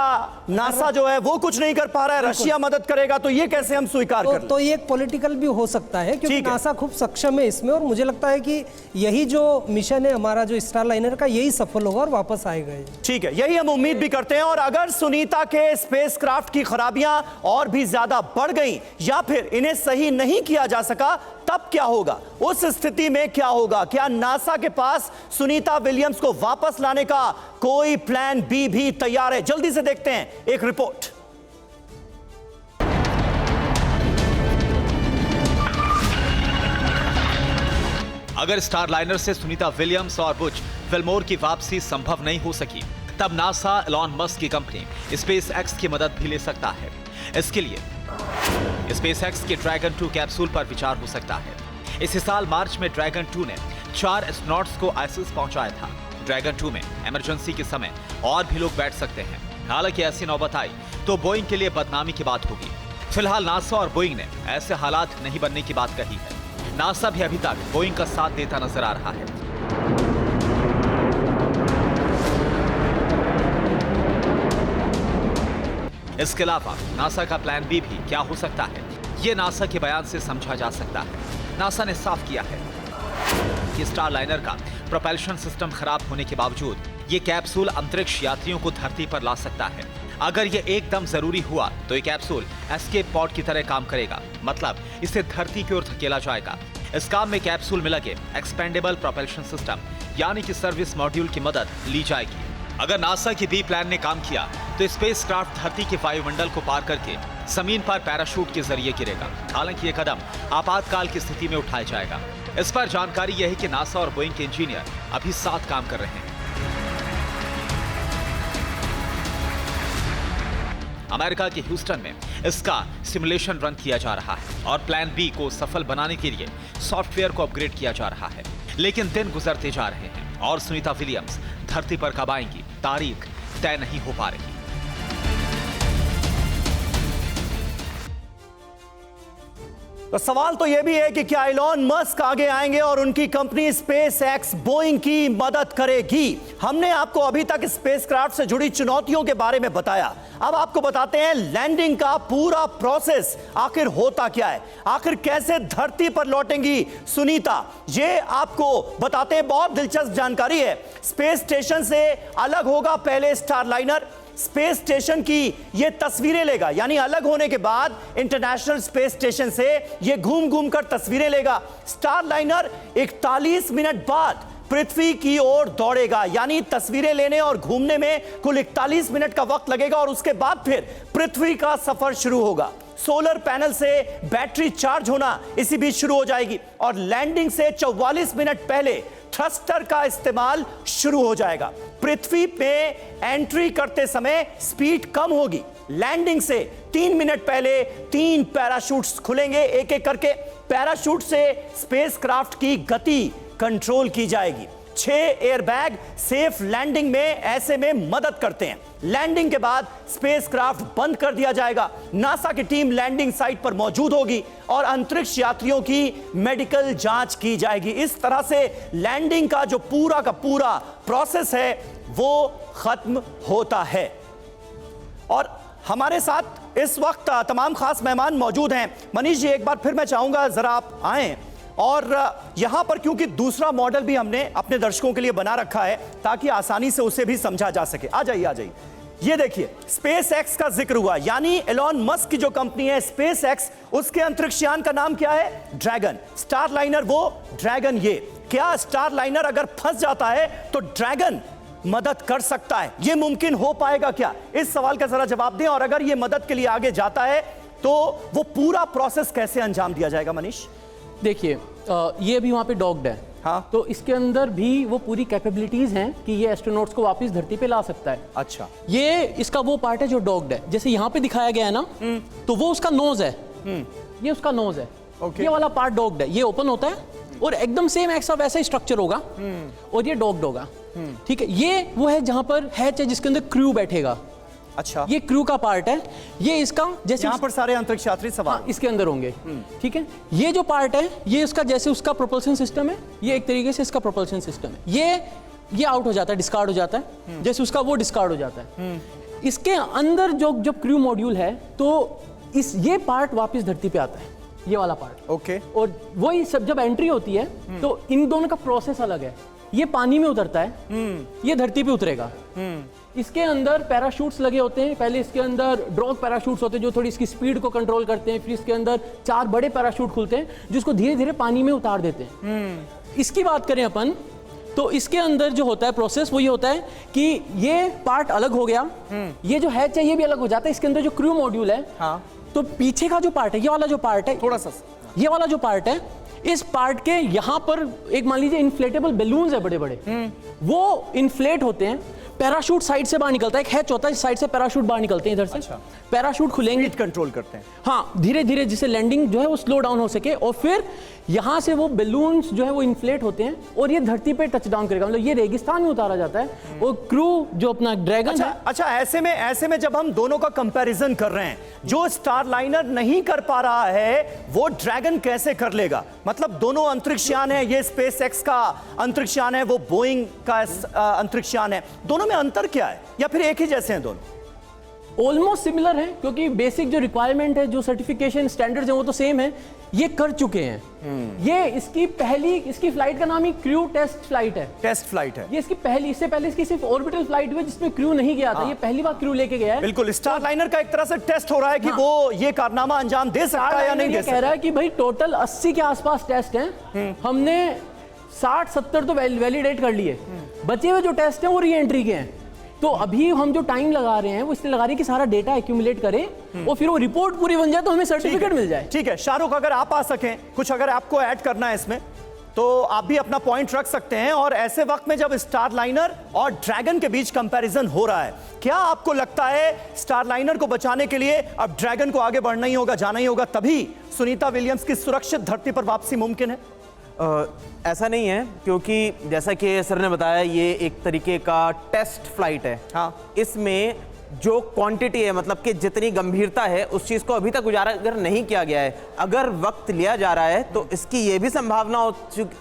नासा जो है वो कुछ नहीं कर पा रहा है, रशिया मदद करेगा, तो ये कैसे हम स्वीकार कर लें? तो ये एक पॉलिटिकल भी हो सकता है, क्योंकि नासा खूब सक्षम है इसमें, और मुझे लगता है कि यही जो मिशन है हमारा जो स्टारलाइनर का, यही सफल होगा और वापस आएगा। ठीक है, यही हम उम्मीद भी करते हैं। और अगर सुनीता के स्पेसक्राफ्ट की खराबियां और भी ज्यादा बढ़ गई या फिर इन्हें सही नहीं किया जा सका, तब क्या होगा? उस स्थिति में क्या होगा? क्या नासा के पास सुनीता विलियम्स को वापस लाने का कोई प्लान बी भी तैयार है? जल्दी से देखते हैं एक रिपोर्ट। अगर स्टारलाइनर से सुनीता विलियम्स और बुच विल्मोर की वापसी संभव नहीं हो सकी, तब नासा एलॉन मस्क की कंपनी स्पेस एक्स की मदद भी ले सकता है। इसके लिए स्पेस एक्स के ड्रैगन 2 कैप्सूल पर विचार हो सकता है। इसी साल मार्च में ड्रैगन 2 ने 4 एस्ट्रोनॉट्स को आइसिस पहुंचाया था। ड्रैगन 2 में इमरजेंसी के समय और भी लोग बैठ सकते हैं। हालांकि ऐसी नौबत आई तो बोइंग के लिए बदनामी की बात होगी। फिलहाल नासा और बोइंग ने ऐसे हालात नहीं बनने की बात कही है। नासा भी अभी तक बोइंग का साथ देता नजर आ रहा है। इसके अलावा नासा का प्लान बी भी क्या हो सकता है, ये नासा के बयान से समझा जा सकता है। नासा ने साफ किया है कि स्टारलाइनर का प्रोपल्शन सिस्टम खराब होने के बावजूद ये कैप्सूल अंतरिक्ष यात्रियों को धरती पर ला सकता है। अगर ये एकदम जरूरी हुआ तो ये कैप्सूल एस्केप पॉड की तरह काम करेगा, मतलब इसे धरती की ओर धकेला जाएगा। इस काम में कैप्सूल में लगे एक्सपेंडेबल प्रोपल्शन सिस्टम यानी कि सर्विस मॉड्यूल की मदद ली जाएगी। अगर नासा की बी प्लान ने काम किया तो स्पेसक्राफ्ट धरती के वायुमंडल को पार करके जमीन पर पैराशूट के जरिए गिरेगा। हालांकि यह कदम आपातकाल की स्थिति में उठाया जाएगा। इस पर जानकारी यह है कि नासा और बोइंग के इंजीनियर अभी साथ काम कर रहे हैं। अमेरिका के ह्यूस्टन में इसका सिमुलेशन रन किया जा रहा है और प्लान बी को सफल बनाने के लिए सॉफ्टवेयर को अपग्रेड किया जा रहा है। लेकिन दिन गुजरते जा रहे हैं और सुनीता विलियम्स धरती पर कब आएंगी, तारीख तय नहीं हो पा रही। तो सवाल तो यह भी है कि क्या एलॉन मस्क आगे आएंगे और उनकी कंपनी स्पेस एक्स बोइंग की मदद करेगी? हमने आपको अभी तक स्पेसक्राफ्ट से जुड़ी चुनौतियों के बारे में बताया। अब आपको बताते हैं लैंडिंग का पूरा प्रोसेस आखिर होता क्या है, आखिर कैसे धरती पर लौटेंगी सुनीता, ये आपको बताते हैं। बहुत दिलचस्प जानकारी है। स्पेस स्टेशन से अलग होगा पहले स्टारलाइनर, स्पेस स्टेशन की ये तस्वीरें लेगा, यानी अलग होने के बाद इंटरनेशनल स्पेस स्टेशन से ये घूम घूम कर तस्वीरें लेगा। स्टारलाइनर 41 मिनट बाद पृथ्वी की ओर दौड़ेगा, यानी तस्वीरें लेने और घूमने में कुल 41 मिनट का वक्त लगेगा और उसके बाद फिर पृथ्वी का सफर शुरू होगा। सोलर पैनल से बैटरी चार्ज होना इसी बीच शुरू हो जाएगी और लैंडिंग से 44 मिनट पहले थ्रस्टर का इस्तेमाल शुरू हो जाएगा। पृथ्वी पे एंट्री करते समय स्पीड कम होगी। लैंडिंग से 3 मिनट पहले 3 पैराशूट्स खुलेंगे एक एक करके। पैराशूट से स्पेसक्राफ्ट की गति कंट्रोल की जाएगी। 6 एयरबैग सेफ लैंडिंग में ऐसे में मदद करते हैं। लैंडिंग के बाद स्पेसक्राफ्ट बंद कर दिया जाएगा। नासा की टीम लैंडिंग साइट पर मौजूद होगी और अंतरिक्ष यात्रियों की मेडिकल जांच की जाएगी। इस तरह से लैंडिंग का जो पूरा का पूरा प्रोसेस है वो खत्म होता है। और हमारे साथ इस वक्त तमाम खास मेहमान मौजूद हैं। मनीष जी, एक बार फिर मैं चाहूंगा जरा आप आएं और यहां पर, क्योंकि दूसरा मॉडल भी हमने अपने दर्शकों के लिए बना रखा है ताकि आसानी से उसे भी समझा जा सके। आ जाइए, आ जाइए। ये देखिए स्पेस एक्स का जिक्र हुआ, यानी एलॉन मस्क की जो कंपनी है स्पेस एक्स, उसके अंतरिक्ष यान का नाम क्या है? ड्रैगन। स्टार लाइनर वो, ड्रैगन ये। क्या स्टार लाइनर अगर फंस जाता है तो ड्रैगन मदद कर सकता है? ये मुमकिन हो पाएगा क्या? इस सवाल का जरा जवाब दें। और अगर ये मदद के लिए आगे जाता है तो वो पूरा प्रोसेस कैसे अंजाम दिया जाएगा मनीष? देखिए ये भी वहाँ पे डॉक्ड है, हाँ। तो इसके अंदर भी वो पूरी कैपेबिलिटीज हैं कि ये एस्ट्रोनॉट्स को वापस धरती पे ला सकता है। अच्छा, ये इसका वो पार्ट है जो डॉग्ड है, जैसे यहाँ पे दिखाया गया है ना, तो वो उसका नोज है, ये उसका नोज है, ये वाला पार्ट डॉग्ड है, ये ओपन होता है और एकदम सेम ऐसा वैसा ही स्ट्रक्चर होगा और ये डॉग्ड होगा, ठीक है। ये वो है जहां पर हैच है जिसके अंदर क्रू बैठेगा। अच्छा, ये क्रू का पार्ट है, ये इसका जैसे यहाँ पर सारे अंतरिक्ष यात्री सवार, हाँ, इसके अंदर होंगे, ठीक है। ये जो पार्ट है ये इसका जैसे उसका प्रोपल्शन सिस्टम है, ये एक तरीके से इसका प्रोपल्शन सिस्टम है। ये आउट हो जाता है, डिस्कार्ड हो जाता है, जैसे उसका वो डिस्कार्ड हो जाता है। इसके अंदर जो क्रू मॉड्यूल है, तो ये पार्ट वापस धरती पे आता है, ये वाला पार्ट, ओके। और वही सब जब एंट्री होती है तो इन दोनों का प्रोसेस अलग है। ये पानी में उतरता है, ये धरती पे उतरेगा। इसके अंदर पैराशूट्स लगे होते हैं, पहले इसके अंदर ड्रॉग पैराशूट्स होते हैं जो थोड़ी इसकी स्पीड को कंट्रोल करते हैं, फिर इसके अंदर 4 बड़े पैराशूट खुलते हैं जिसको धीरे धीरे पानी में उतार देते हैं। इसकी बात करें अपन, तो इसके अंदर जो होता है प्रोसेस वो ये होता है कि ये पार्ट अलग हो गया, ये जो हैच है ये भी अलग हो जाता है, इसके अंदर जो क्रू मॉड्यूल है, हाँ। तो पीछे का जो पार्ट है, ये वाला जो पार्ट है, थोड़ा सा ये वाला जो पार्ट है, इस पार्ट के यहां पर एक मान लीजिए इन्फ्लेटेबल बैलून्स है बड़े बड़े, वो इन्फ्लेट होते हैं, पैराशूट साइड से बाहर निकलता है, एक हैच होता है साइड से पैराशूट बाहर निकलते हैं इधर से। अच्छा। पैराशूट खुलेंगे, स्पीड कंट्रोल करते हैं, हाँ, धीरे धीरे जिससे लैंडिंग जो है वो स्लो डाउन हो सके, और फिर यहां से वो बैलून्स जो है वो इन्फ्लेट होते हैं और ये धरती पे टच डाउन करेगा, मतलब ये रेगिस्तान में उतारा जाता है। और क्रू जो अपना ड्रैगन है, अच्छा, ऐसे में जब हम दोनों का कंपैरिजन कर रहे हैं, जो स्टार लाइनर नहीं कर पा रहा है वो ड्रैगन कैसे कर लेगा? मतलब दोनों अंतरिक्ष यान है, ये स्पेस एक्स का अंतरिक्ष यान है, वो बोइंग का अंतरिक्ष यान है, दोनों में अंतर क्या है या फिर एक ही जैसे हैं दोनों? ऑलमोस्ट सिमिलर है, क्योंकि बेसिक जो रिक्वायरमेंट है, जो सर्टिफिकेशन स्टैंडर्ड्स हैं वो तो सेम है, ये कर चुके हैं। ये इसकी फ्लाइट का नाम ही क्रू टेस्ट फ्लाइट है। टेस्ट फ्लाइट है ये इसकी पहली, इससे पहले इसकी सिर्फ ऑर्बिटल फ्लाइट हुई जिसमें क्रू नहीं गया था, ये पहली बार क्रू लेके गया है। बिल्कुल, स्टार लाइनर का एक तरह से टेस्ट हो रहा है कि वो ये कारनामा अंजाम दे सकता है या नहीं दे सकता। कह रहा है कि भाई टोटल 80 के आसपास टेस्ट हैं, हमने 60-70 तो वैलिडेट कर लिए, बचे हुए जो टेस्ट हैं वो री एंट्री के हैं। तो अभी हम जो टाइम लगा रहे हैं वो इसलिए लगा रहे हैं कि सारा डेटा एक्यूमुलेट करें और फिर वो रिपोर्ट पूरी बन जाए तो हमें सर्टिफिकेट मिल जाए। ठीक है शाहरुख, अगर आप आ सकें, कुछ अगर आपको ऐड करना है इसमें तो आप भी अपना पॉइंट रख सकते हैं। और ऐसे वक्त में जब स्टार लाइनर और ड्रैगन के बीच कंपैरिजन हो रहा है, क्या आपको लगता है स्टार लाइनर को बचाने के लिए अब ड्रैगन को आगे बढ़ना ही होगा, जाना ही होगा, तभी सुनीता विलियम्स की सुरक्षित धरती पर वापसी मुमकिन है? ऐसा नहीं है, क्योंकि जैसा कि सर ने बताया ये एक तरीके का टेस्ट फ्लाइट है। हाँ। इसमें जो क्वांटिटी है, मतलब कि जितनी गंभीरता है उस चीज़ को अभी तक उजागर नहीं किया गया है। अगर वक्त लिया जा रहा है तो इसकी ये भी संभावना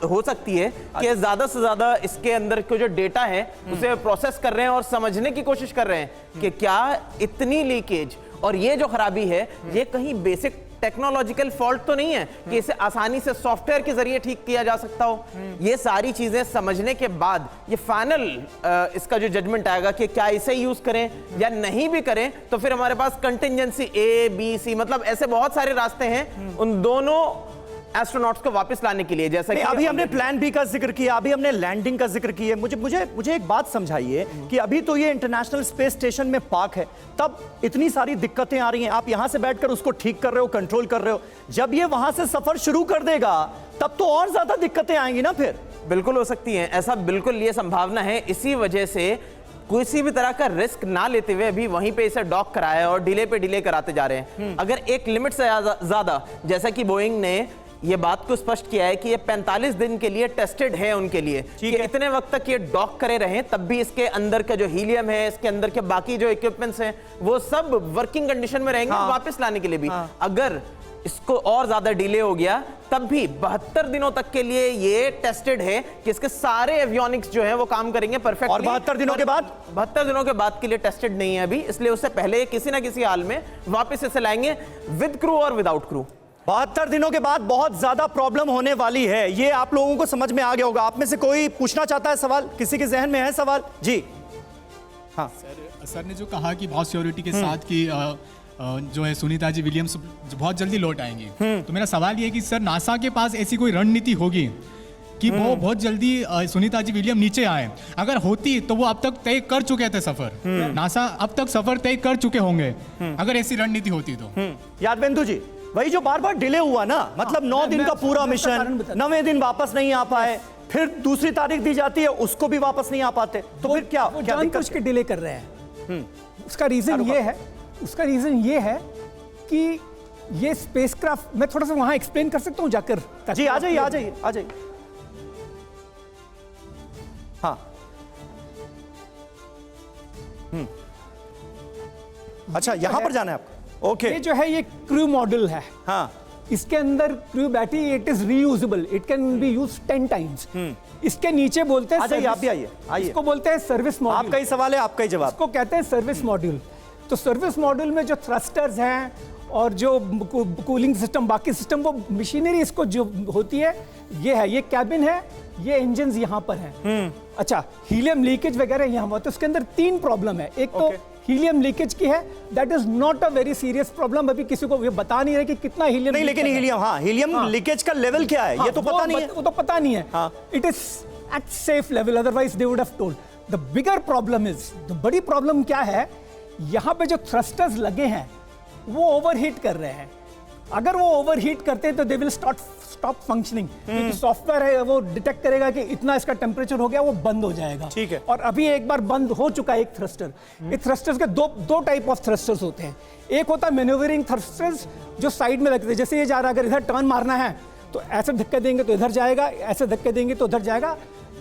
हो सकती है कि ज़्यादा से ज़्यादा इसके अंदर के जो डेटा है उसे प्रोसेस कर रहे हैं और समझने की कोशिश कर रहे हैं कि क्या इतनी लीकेज और ये जो खराबी है ये कहीं बेसिक टेक्नोलॉजिकल फॉल्ट तो नहीं है कि इसे आसानी से सॉफ्टवेयर के जरिए ठीक किया जा सकता हो। ये सारी चीजें समझने के बाद ये फाइनल इसका जो जजमेंट आएगा कि क्या इसे यूज करें या नहीं भी करें, तो फिर हमारे पास कंटिजेंसी A, B, C, मतलब ऐसे बहुत सारे रास्ते हैं उन दोनों एस्ट्रोनॉट्स को वापस लाने के लिए। जैसा कि अभी हमने प्लान बी का जिक्र किया, अभी हमने लैंडिंग का जिक्र किया। मुझे एक बात समझाइए कि अभी तो ये इंटरनेशनल स्पेस स्टेशन में पार्क है, तब इतनी सारी दिक्कतें आ रही हैं, आप यहां से बैठकर उसको ठीक कर रहे हो, कंट्रोल कर रहे हो, जब ये वहां से सफर शुरू कर देगा तब तो और ज्यादा दिक्कतें आएंगी ना? फिर बिल्कुल हो सकती हैं, ऐसा बिल्कुल ये संभावना है। इसी वजह से किसी भी तरह का रिस्क ना लेते हुए अभी वहीं पे इसे डॉक कराया और डिले पे डिले कराते जा रहे हैं। अगर एक लिमिट से ज्यादा, जैसा कि बोइंग ने ये बात को स्पष्ट किया है कि ये 45 दिन के लिए टेस्टेड है उनके लिए, कि इतने वक्त तक ये डॉक करे रहे, तब भी इसके अंदर का जो हीलियम है, इसके अंदर के बाकी जो इक्विपमेंट्स हैं वो सब वर्किंग कंडीशन में रहेंगे। वापस लाने के लिए भी अगर इसको और ज्यादा डिले हो गया तब भी 72 दिनों तक के लिए ये टेस्टेड है कि इसके सारे एवियोनिक्स जो है वो काम करेंगे परफेक्टली। और 72 दिनों के बाद 72 दिनों के बाद के लिए टेस्टेड नहीं है अभी, इसलिए उससे पहले किसी ना किसी हाल में वापस इसे लाएंगे विद क्रू और विदाउट क्रू। 72 दिनों के बाद बहुत ज्यादा प्रॉब्लम होने वाली है, ये आप लोगों को समझ में आ गया होगा। आप में से कोई पूछना चाहता है सवाल? किसी के जहन में है सवाल? जी सर ने जो कहा कि बहुत श्योरिटी के साथ कि जो है सुनीता जी विलियम्स बहुत जल्दी लौट आएंगी, तो मेरा सवाल ये है कि सर नासा के पास ऐसी कोई रणनीति होगी कि वो बहुत जल्दी सुनीता जी विलियम नीचे आए? अगर होती तो वो अब तक तय कर चुके थे सफर, नासा अब तक सफर तय कर चुके होंगे अगर ऐसी रणनीति होती तो। यादवेंदु जी, वही जो बार बार डिले हुआ ना, मतलब 9 दिन का पूरा मिशन, 9वें दिन वापस नहीं आ पाए, फिर दूसरी तारीख दी जाती है, उसको भी वापस नहीं आ पाते, तो फिर क्या जानबूझ के डिले कर रहे हैं। उसका रीजन ये है कि ये स्पेसक्राफ्ट, मैं थोड़ा सा वहां एक्सप्लेन कर सकता हूं जाकर? जी आ जाइए। हाँ, अच्छा यहां पर जाना है आपको। ओके, ये जो है ये क्रू मॉडल है। हाँ, इसके अंदर crew battery, it is reusable, it can be used 10 times. इसके नीचे बोलते हैं, आप भी आइए। इसको बोलते हैं सर्विस मॉड्यूल। आपका ही सवाल है, आपका ही जवाब। इसको कहते हैं सर्विस मॉड्यूल। तो सर्विस मॉड्यूल में जो थ्रस्टर्स हैं और जो कूलिंग सिस्टम, बाकी सिस्टम, वो मशीनरी इसको जो होती है, ये है, ये कैबिन है, ये इंजन्स यहाँ पर हैं। अच्छा, हीलियम लीकेज वगैरह यहाँ हुआ, तो उसके अंदर 3 प्रॉब्लम है। एक तो हीलियम लीकेज की है, that is not a very serious problem. अभी किसी को ये बता नहीं रहे कि कितना हीलियम नहीं, लेकिन हीलियम लीकेज का लेवल क्या है, ये तो पता नहीं है। वो तो पता नहीं है। It is at safe level, otherwise they would have told. The bigger problem is, the बड़ी प्रॉब्लम क्या है, यहाँ पे जो थ्रस्टर्स लगे हैं वो ओवरहीट कर रहे हैं। अगर वो ओवरहीट करते हैं तो दे विल स्टॉप फंक्शनिंग, क्योंकि सॉफ्टवेयर है वो डिटेक्ट करेगा कि इतना इसका टेम्परेचर हो गया, वो बंद हो जाएगा। ठीक है। और अभी एक बार बंद हो चुका है एक थ्रस्टर। एक थ्रस्टर्स के दो टाइप ऑफ थ्रस्टर्स होते हैं। एक होता है मैन्यूवरिंग थ्रस्टर्स, जो साइड में लगते हैं, जैसे ये जा रहा है, अगर इधर टर्न मारना है तो ऐसे धक्के देंगे तो इधर जाएगा, ऐसे धक्के देंगे तो उधर जाएगा।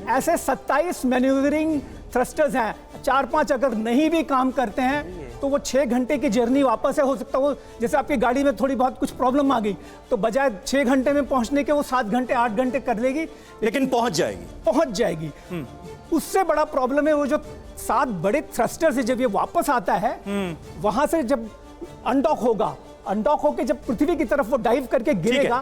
ऐसे 27 मैन्यूवरिंग थ्रस्टर्स हैं। 4-5 अगर नहीं भी काम करते हैं तो वो 6 घंटे की जर्नी वापस है। हो सकता है वो, जैसे आपकी गाड़ी में थोड़ी बहुत कुछ प्रॉब्लम आ गई, तो बजाय 6 घंटे में पहुंचने के वो 7 घंटे 8 घंटे कर लेगी, लेकिन पहुंच जाएगी। उससे बड़ा प्रॉब्लम है वो जो 7 बड़े थ्रस्टर से जब ये वापस आता है, वहां से जब अनडॉक होके जब पृथ्वी की तरफ वो डाइव करके गिरेगा,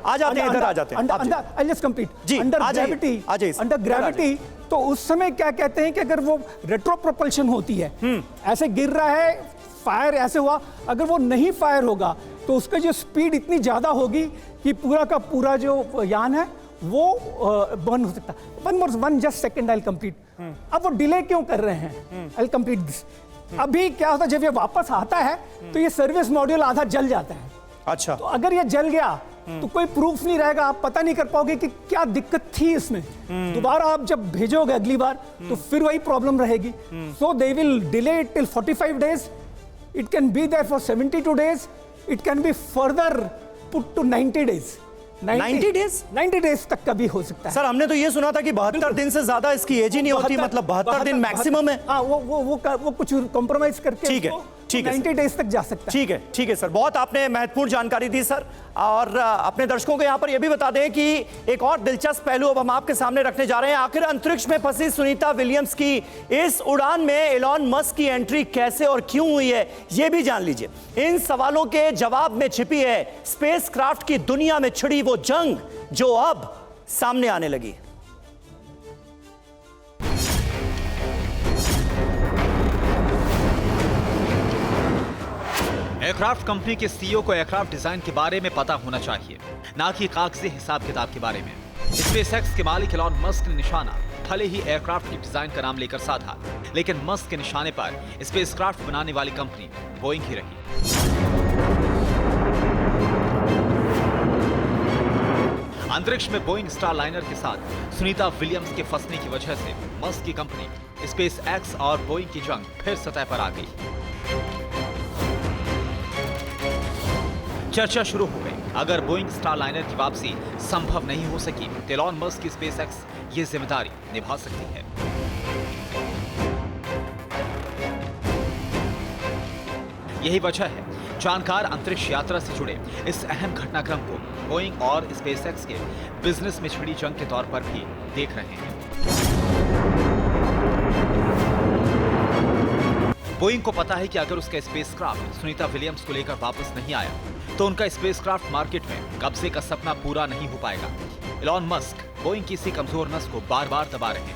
अंडर ग्रेविटी, तो उस समय क्या कहते हैं कि अगर वो रेट्रो प्रोपल्शन होती है, ऐसे गिर रहा है, फायर ऐसे हुआ, अगर वो नहीं फायर होगा तो उसका जो स्पीड इतनी ज्यादा होगी कि पूरा का पूरा जो यान है वो बर्न हो सकता है। वन जस्ट सेकंड, आई कंप्लीट। अब वो डिले क्यों कर रहे हैं? आई कंप्लीट दिस। अभी क्या होता है, जब ये वापस आता है तो ये सर्विस मॉड्यूल आधा जल जाता है। अच्छा, तो अगर ये जल गया तो कोई प्रूफ नहीं रहेगा, आप पता नहीं कर पाओगे कि क्या दिक्कत थी इसमें। दोबारा आप जब भेजोगे अगली बार तो फिर वही प्रॉब्लम रहेगी। So they will delay it till 45 days, it can be there for 72 days, it can be further put to 90 days। 90 days तक का भी हो सकता है। सर, हमने तो ये सुना था कि 72 दिन से ज्यादा इसकी एज ही नहीं होती, मतलब 72 दिन मैक्सिमम है। हाँ, वो कुछ कॉम्प्रोमाइज करके ठीक है 90 days तक जा सकता है। ठीक है सर, बहुत आपने महत्वपूर्ण जानकारी दी सर। और अपने दर्शकों को यहाँ पर यह भी बता दें कि एक और दिलचस्प पहलू अब हम आपके सामने रखने जा रहे हैं। आखिर अंतरिक्ष में फंसी सुनीता विलियम्स की इस उड़ान में एलॉन मस्क की एंट्री कैसे और क्यों हुई है, यह भी जान लीजिए। इन सवालों के जवाब में छिपी है स्पेसक्राफ्ट की दुनिया में छिड़ी वो जंग जो अब सामने आने लगी। एयरक्राफ्ट कंपनी के सीईओ को एयरक्राफ्ट डिजाइन के बारे में पता होना चाहिए, ना कि कागजी हिसाब किताब के बारे में। स्पेसएक्स के मालिक एलॉन मस्क ने निशाना भले ही एयरक्राफ्ट की डिजाइन का नाम लेकर साधा, लेकिन मस्क के निशाने पर स्पेसक्राफ्ट बनाने वाली कंपनी बोइंग ही रही। अंतरिक्ष में बोइंग स्टार लाइनर के साथ सुनीता विलियम्स के फंसने की वजह से मस्क की कंपनी स्पेसएक्स और बोइंग की जंग फिर सतह पर आ गई। चर्चा शुरू हो गई, अगर बोइंग स्टार लाइनर की वापसी संभव नहीं हो सकी तो एलॉन मस्क की स्पेसएक्स ये जिम्मेदारी निभा सकती है। यही वजह है जानकार अंतरिक्ष यात्रा से जुड़े इस अहम घटनाक्रम को बोइंग और स्पेसएक्स के बिजनेस में छिड़ी जंग के तौर पर भी देख रहे हैं। बोइंग को पता है कि अगर उसका स्पेसक्राफ्ट सुनीता विलियम्स को लेकर वापस नहीं आया तो उनका स्पेसक्राफ्ट मार्केट में कब्जे का सपना पूरा नहीं हो पाएगा। एलॉन मस्क बोइंग की इसी कमजोर नस को बार बार दबा रहे हैं।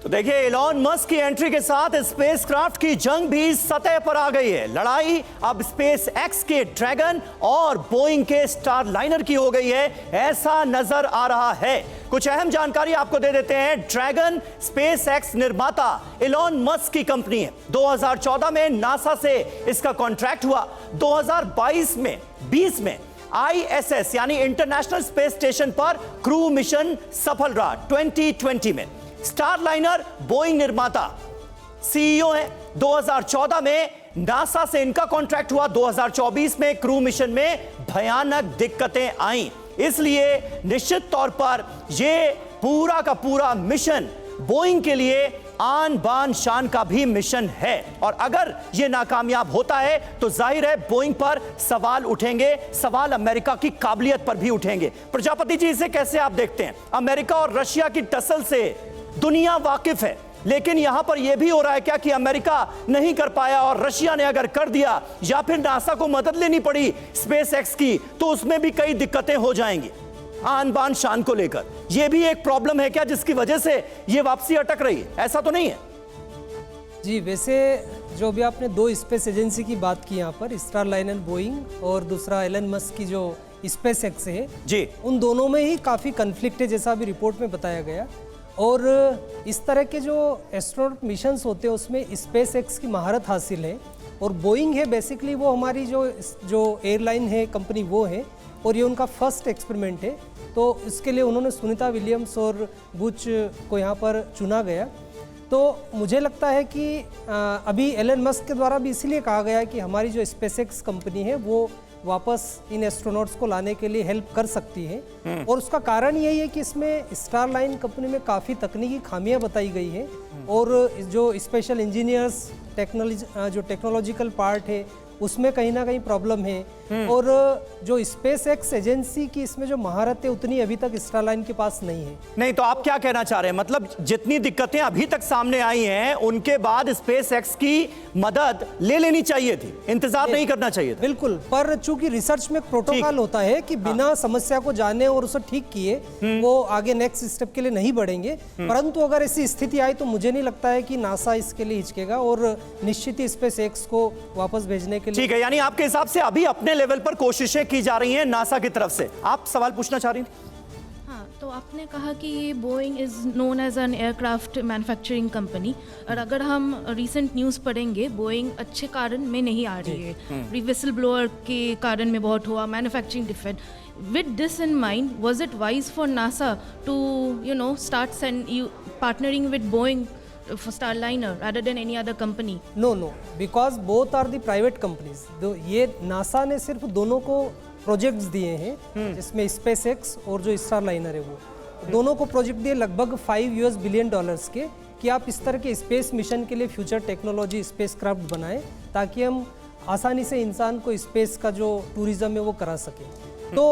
तो देखिए, एलॉन मस्क की एंट्री के साथ स्पेसक्राफ्ट की जंग भी सतह पर आ गई है। लड़ाई अब स्पेस एक्स के ड्रैगन और बोइंग के स्टार लाइनर की हो गई है, ऐसा नजर आ रहा है। कुछ अहम जानकारी आपको दे देते हैं। ड्रैगन स्पेस एक्स निर्माता एलॉन मस्क की कंपनी है। 2014 में नासा से इसका कॉन्ट्रैक्ट हुआ। 2022 में 20 में ISS यानी इंटरनेशनल स्पेस स्टेशन पर क्रू मिशन सफल रहा। 2020 में स्टार लाइनर बोइंग निर्माता CEO है। 2014 में नासा से इनका कॉन्ट्रैक्ट हुआ। 2024 में क्रू मिशन में भयानक दिक्कतें आईं, इसलिए निश्चित तौर पर यह पूरा का पूरा मिशन बोइंग के लिए आन बान शान का भी मिशन है। और अगर यह नाकामयाब होता है तो जाहिर है बोइंग पर सवाल उठेंगे, सवाल अमेरिका की काबिलियत पर भी उठेंगे। प्रजापति जी, इसे कैसे आप देखते हैं? अमेरिका और रशिया की टसल से दुनिया वाकिफ है, लेकिन यहां पर यह भी हो रहा है क्या कि अमेरिका नहीं कर पाया और रशिया ने अगर कर दिया या फिर नासा को मदद लेनी पड़ी स्पेस एक्स की तो उसमें भी कई दिक्कतें हो जाएंगी आन बान शान को लेकर। यह भी एक प्रॉब्लम है क्या जिसकी वजह से यह वापसी अटक रही है? ऐसा तो नहीं है जी। वैसे जो भी आपने दो स्पेस एजेंसी की बात की यहाँ पर, स्टार लाइनर बोइंग और दूसरा एलन मस्क की जो स्पेस एक्स है जी, उन दोनों में ही काफ़ी कन्फ्लिक्ट है, जैसा अभी रिपोर्ट में बताया गया। और इस तरह के जो एस्ट्रोनॉट मिशंस होते हैं उसमें स्पेस एक्स की महारत हासिल है। और बोइंग है बेसिकली वो हमारी जो एयरलाइन है कंपनी वो है, और ये उनका फर्स्ट एक्सपेरिमेंट है। तो इसके लिए उन्होंने सुनीता विलियम्स और बुच को यहाँ पर चुना गया। तो मुझे लगता है कि अभी एलन मस्क के द्वारा भी इसीलिए कहा गया है कि हमारी जो स्पेस एक्स कंपनी है वो वापस इन एस्ट्रोनॉट्स को लाने के लिए हेल्प कर सकती है। और उसका कारण यही है कि इसमें स्टार लाइन कंपनी में काफ़ी तकनीकी खामियां बताई गई हैं, और जो स्पेशल इंजीनियर्स जो टेक्नोलॉजिकल पार्ट है उसमें कहीं ना कहीं प्रॉब्लम है। और जो स्पेस एक्स एजेंसी की इसमें जो महारत है उतनी अभी तक स्टारलाइन के पास नहीं है। नहीं तो आप क्या कहना चाह रहे हैं? मतलब जितनी दिक्कतें अभी तक सामने आई हैं उनके बाद स्पेस एक्स की मदद ले लेनी चाहिए थी, इंतजार नहीं करना चाहिए था। बिल्कुल, पर चूंकि रिसर्च में प्रोटोकॉल होता है कि बिना समस्या को जाने और उसे ठीक किए वो आगे नेक्स्ट स्टेप के लिए नहीं बढ़ेंगे। परंतु अगर ऐसी स्थिति आई तो मुझे नहीं लगता है कि नासा इसके लिए हिचकेगा और निश्चित ही स्पेस एक्स को वापस भेजने के लिए। ठीक है, यानी आपके हिसाब से अभी अपने लेवल पर कोशिशें की जा रही हैं नासा की तरफ से। आप सवाल पूछना चाह रही थी? हाँ, तो आपने कहा कि ये Boeing is known as an aircraft manufacturing company, और अगर हम रिसेंट न्यूज़ पढ़ेंगे बोइंग अच्छे कारण में नहीं आ रही है। विसल ब्लोअर के कारण में बहुत हुआ, manufacturing defect. With this in mind, was it wise for NASA to, start partnering with Boeing for Starliner rather than any other company? No, because both are the private companies. ये NASA ने सिर्फ दोनों को projects दिए हैं, जिसमें space x और जो स्टार लाइनर है वो दोनों को प्रोजेक्ट दिए लगभग $5 बिलियन के, कि आप इस तरह के स्पेस मिशन के लिए फ्यूचर टेक्नोलॉजी स्पेस क्राफ्ट बनाएं ताकि हम आसानी से इंसान को स्पेस का जो टूरिज्म है वो करा सकें। तो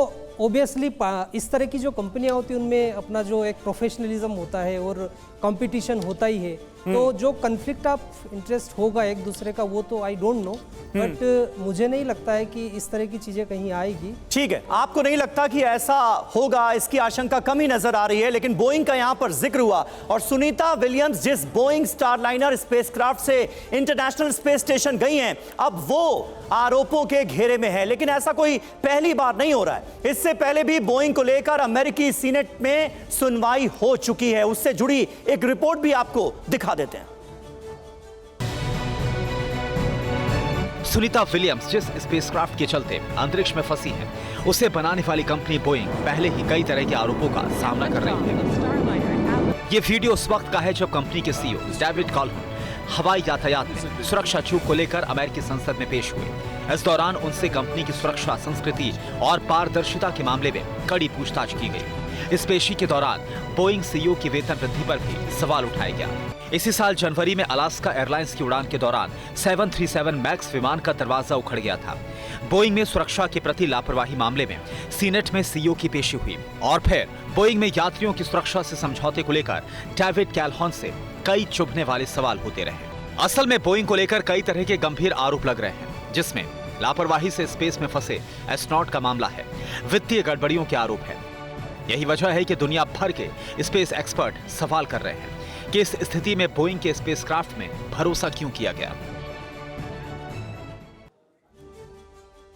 ऑब्वियसली इस तरह की जो कंपनियां होती हैं उनमें अपना जो एक प्रोफेशनलिज्म होता है और कंपटीशन होता ही है। तो जो कन्फ्लिक्ट ऑफ इंटरेस्ट होगा एक दूसरे का वो तो आई डोंट नो, बट मुझे नहीं लगता है कि इस तरह की चीजें कहीं आएगी। ठीक है, आपको नहीं लगता कि ऐसा होगा, इसकी आशंका कम ही नजर आ रही है। लेकिन बोइंग का यहां पर जिक्र हुआ और सुनीता विलियम्स जिस बोइंग स्टारलाइनर स्पेसक्राफ्ट से इंटरनेशनल स्पेस स्टेशन गई हैं, अब वो आरोपों के घेरे में है। लेकिन ऐसा कोई पहली बार नहीं हो रहा है। इससे पहले भी बोइंग को लेकर अमेरिकी सीनेट में सुनवाई हो चुकी है। उससे जुड़ी एक रिपोर्ट भी आपको दिखा देते हैं। सुनीता विलियम्स जिस स्पेसक्राफ्ट के चलते अंतरिक्ष में फंसी है, उसे बनाने वाली कंपनी बोइंग पहले ही कई तरह के आरोपों का सामना कर रही है। ये वीडियो उस वक्त का है जब कंपनी के CEO डेविड कॉल्हन हवाई यातायात में सुरक्षा चूक को लेकर अमेरिकी संसद में पेश हुए। इस दौरान उनसे कंपनी की सुरक्षा, संस्कृति और पारदर्शिता के मामले में कड़ी पूछताछ की गई। इस पेशी के दौरान बोइंग CEO की वेतन वृद्धि पर भी सवाल उठाया गया। इसी साल जनवरी में अलास्का एयरलाइंस की उड़ान के दौरान 737 मैक्स विमान का दरवाजा उखड़ गया था। बोइंग में सुरक्षा के प्रति लापरवाही मामले में सीनेट में CEO की पेशी हुई और फिर बोइंग में यात्रियों की सुरक्षा से समझौते को लेकर डेविड कैल्हॉन से कई चुभने वाले सवाल होते रहे। असल में बोइंग को लेकर कई तरह के गंभीर आरोप लग रहे हैं, जिसमें लापरवाही से स्पेस में फंसे एस्ट्रोनॉट का मामला है, वित्तीय गड़बड़ियों के आरोप है। यही वजह है कि दुनिया भर के स्पेस एक्सपर्ट सवाल कर रहे हैं कि इस स्थिति में बोइंग के स्पेसक्राफ्ट में भरोसा क्यों किया गया।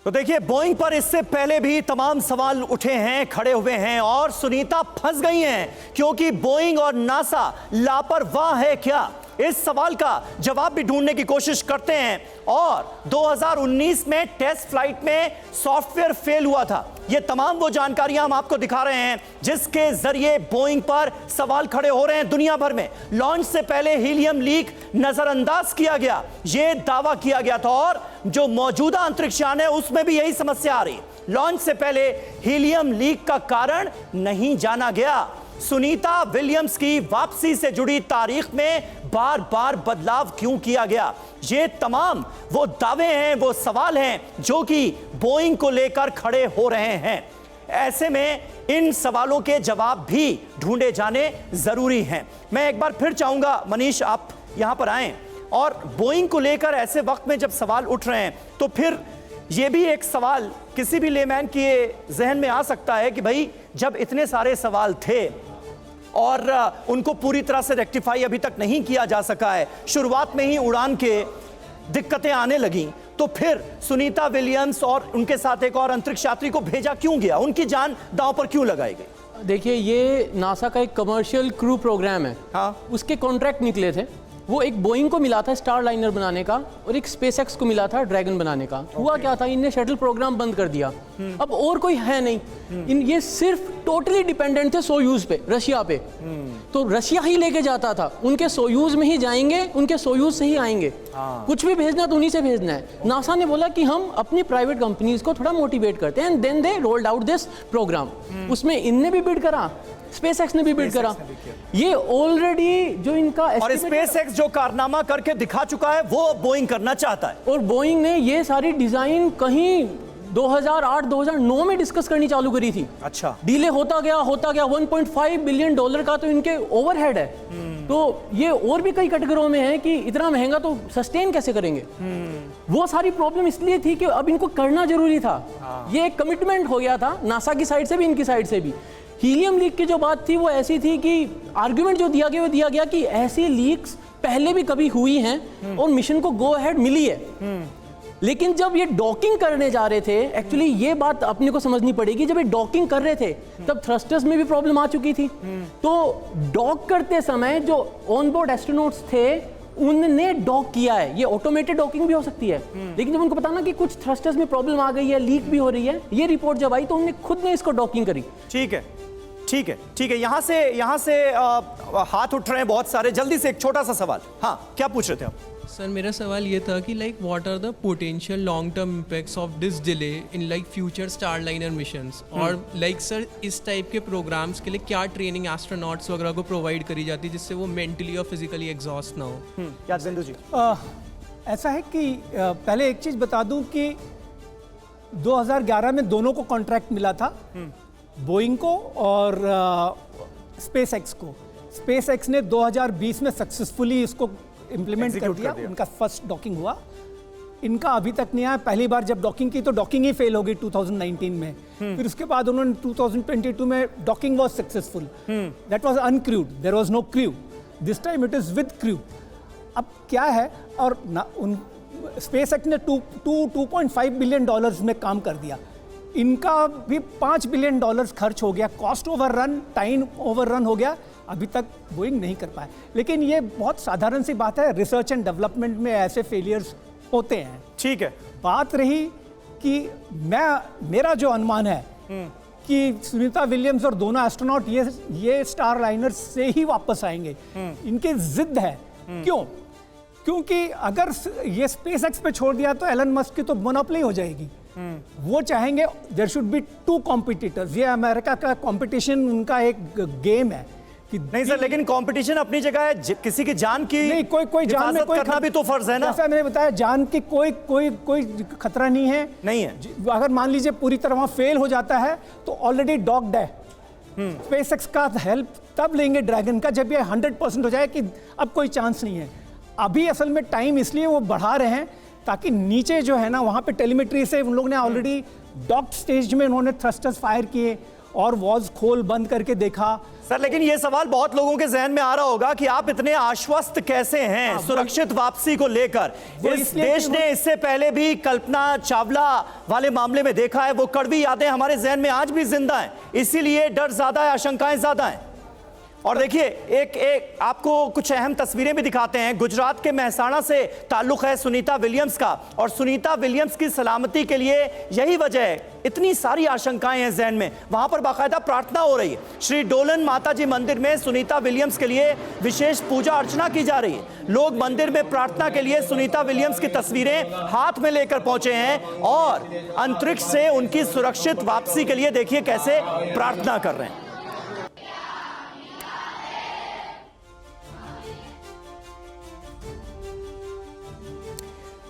तो देखिए, बोइंग पर इससे पहले भी तमाम सवाल उठे हैं, खड़े हुए हैं और सुनीता फंस गई हैं क्योंकि बोइंग और नासा लापरवाह है क्या, इस सवाल का जवाब भी ढूंढने की कोशिश करते हैं। और 2019 में टेस्ट फ्लाइट में सॉफ्टवेयर फेल हुआ था। ये तमाम वो जानकारियां हम आपको दिखा रहे हैं जिसके जरिए बोइंग पर सवाल खड़े हो रहे हैं दुनिया भर में। लॉन्च से पहले हीलियम लीक नजरअंदाज किया गया, ये दावा किया गया था और जो मौजूदा अंतरिक्ष यान है उसमें भी यही समस्या आ रही। लॉन्च से पहले हीलियम लीक का कारण नहीं जाना गया। सुनीता विलियम्स की वापसी से जुड़ी तारीख में बार बार बदलाव क्यों किया गया, ये तमाम वो दावे हैं, वो सवाल हैं जो कि बोइंग को लेकर खड़े हो रहे हैं। ऐसे में इन सवालों के जवाब भी ढूंढे जाने जरूरी हैं। मैं एक बार फिर चाहूंगा मनीष आप यहां पर आएं। और बोइंग को लेकर ऐसे वक्त में जब सवाल उठ रहे हैं तो फिर यह भी एक सवाल किसी भी लेमैन के जहन में आ सकता है कि भाई जब इतने सारे सवाल थे और उनको पूरी तरह से रेक्टिफाई अभी तक नहीं किया जा सका है, शुरुआत में ही उड़ान के दिक्कतें आने लगी, तो फिर सुनीता विलियम्स और उनके साथ एक और अंतरिक्ष यात्री को भेजा क्यों गया, उनकी जान दांव पर क्यों लगाई गई? देखिए, ये नासा का एक कमर्शियल क्रू प्रोग्राम है। हाँ। उसके कॉन्ट्रैक्ट निकले थे। वो एक बोइंग को मिला था स्टार लाइनर बनाने का और एक स्पेसएक्स को मिला था ड्रैगन बनाने का। हुआ क्या था, इनने शटल प्रोग्राम बंद कर दिया। अब और कोई है नहीं, ये सिर्फ टोटली डिपेंडेंट थे सोयूज पे, रशिया पे। तो रशिया ही लेके जाता था, उनके सोयूज में ही जाएंगे, उनके सोयूज से ही आएंगे। कुछ भी भेजना तो उन्हीं से भेजना है। नासा ने बोला कि हम अपनी प्राइवेट कंपनीज को थोड़ा मोटिवेट करते हैं, and then they rolled out this programme. उसमें इनने भी बिड करा, स्पेसएक्स ने भी बिड करा। ये ऑलरेडी जो इनका और स्पेसएक्स जो कारनामा करके दिखा चुका है वो बोइंग करना चाहता है। और बोइंग ने ये सारी डिजाइन कहीं 2008-2009 में डिस्कस करनी चालू करी थी। अच्छा, डिले होता गया 1.5 बिलियन डॉलर का तो इनके ओवरहेड है। तो ये और भी कई कैटेगरियों में है कि इतना महंगा तो सस्टेन कैसे करेंगे। वो सारी प्रॉब्लम इसलिए थी कि अब इनको करना जरूरी था। ये एक कमिटमेंट हो गया था नासा की साइड से भी, इनकी साइड से भी। हीलियम लीक की जो बात थी वो ऐसी थी कि आर्गुमेंट जो दिया गया कि ऐसी लीक्स पहले भी कभी हुई हैं और मिशन को गो अहेड मिली है। लेकिन जब ये डॉकिंग करने जा रहे थे, एक्चुअली ये बात अपने को समझनी पड़ेगी, जब ये डॉकिंग कर रहे थे तब थ्रस्टर्स में भी प्रॉब्लम आ चुकी थी। तो डॉक करते समय जो ऑनबोर्ड एस्ट्रोनॉट्स थे उनने डॉक किया है। ये ऑटोमेटेड डॉकिंग भी हो सकती है, लेकिन जब उनको पता ना कि कुछ थ्रस्टर्स में प्रॉब्लम आ गई है, लीक भी हो रही है, ये रिपोर्ट जब आई तो उन्होंने खुद ने इसको डॉकिंग करी। ठीक है, ठीक है, ठीक है। यहाँ से हाथ उठ रहे हैं बहुत सारे। जल्दी से एक छोटा सा सवाल। हाँ, क्या पूछ रहे थे आप? सर, मेरा सवाल ये था कि like what are the potential long term impacts of this delay in like future Starliner missions, और लाइक सर इस टाइप के प्रोग्राम्स के लिए क्या ट्रेनिंग एस्ट्रोनॉट्स वगैरह को प्रोवाइड करी जाती है जिससे वो मेंटली और फिजिकली एग्जॉस्ट ना हो? यादवेंदु जी, ऐसा है कि पहले एक चीज़ बता दूं कि 2011 में दोनों को कॉन्ट्रैक्ट मिला था, बोइंग को और स्पेसएक्स को। स्पेसएक्स ने 2020 में सक्सेसफुली इसको इम्प्लीमेंट कर दिया। उनका फर्स्ट डॉकिंग हुआ, इनका अभी तक नहीं आया। पहली बार जब डॉकिंग की तो डॉकिंग ही फेल हो गई 2019 में। फिर उसके बाद उन्होंने 2022 में docking was successful, that was uncrewed, there was no crew. This time it is with crew. अब क्या है, और स्पेसएक्स ने 2.5 बिलियन डॉलर्स में काम कर दिया। इनका भी 5 बिलियन डॉलर्स खर्च हो गया, कॉस्ट ओवररन, टाइम ओवररन हो गया, अभी तक बोइंग नहीं कर पाए। लेकिन ये बहुत साधारण सी बात है, रिसर्च एंड डेवलपमेंट में ऐसे फेलियर्स होते हैं। ठीक है, बात रही कि मेरा जो अनुमान है कि सुनीता विलियम्स और दोनों एस्ट्रोनॉट ये स्टार लाइनर से ही वापस आएंगे। इनकी जिद है। क्यों? क्योंकि अगर ये स्पेसएक्स पे छोड़ दिया तो एलन मस्क की तो मोनोपोली हो जाएगी। वो चाहेंगे देयर शुड बी 2 कॉम्पिटिटर्स। ये अमेरिका का कंपटीशन उनका एक गेम है कि नहीं सर, लेकिन कंपटीशन अपनी जगह है, किसी की जान की नहीं, कोई जान में कोई करना भी तो फर्ज है ना। जैसा मैंने बताया, जान की कोई खतरा नहीं है। नहीं है। अगर मान लीजिए पूरी तरह वहां फेल हो जाता है तो ऑलरेडी डॉक्ड है। स्पेसएक्स का हेल्प तब लेंगे ड्रैगन का जब ये 100% हो जाए कि अब कोई चांस नहीं है। अभी असल में टाइम इसलिए वो बढ़ा रहे हैं ताकि नीचे जो है ना वहाँ पे टेलीमेट्री से उन लोगों ने ऑलरेडी डॉक्ड स्टेज में उन्होंने थ्रस्टर्स फायर किए और वॉल्स खोल बंद करके देखा। सर लेकिन ये सवाल बहुत लोगों के जहन में आ रहा होगा कि आप इतने आश्वस्त कैसे हैं सुरक्षित वापसी को लेकर। इस देश ने इससे पहले भी कल्पना चावला वाले मामले में देखा है, वो कड़वी यादें हमारे जहन में आज भी जिंदा हैं, इसीलिए डर ज्यादा है, आशंकाएं ज्यादा हैं। और देखिए एक आपको कुछ अहम तस्वीरें भी दिखाते हैं। गुजरात के मेहसाणा से ताल्लुक है सुनीता विलियम्स का, और सुनीता विलियम्स की सलामती के लिए यही वजह है, इतनी सारी आशंकाएं हैं जहन में। वहां पर बाकायदा प्रार्थना हो रही है। श्री डोलन माताजी मंदिर में सुनीता विलियम्स के लिए विशेष पूजा अर्चना की जा रही है। लोग मंदिर में प्रार्थना के लिए सुनीता विलियम्स की तस्वीरें हाथ में लेकर पहुंचे हैं और अंतरिक्ष से उनकी सुरक्षित वापसी के लिए देखिए कैसे प्रार्थना कर रहे हैं।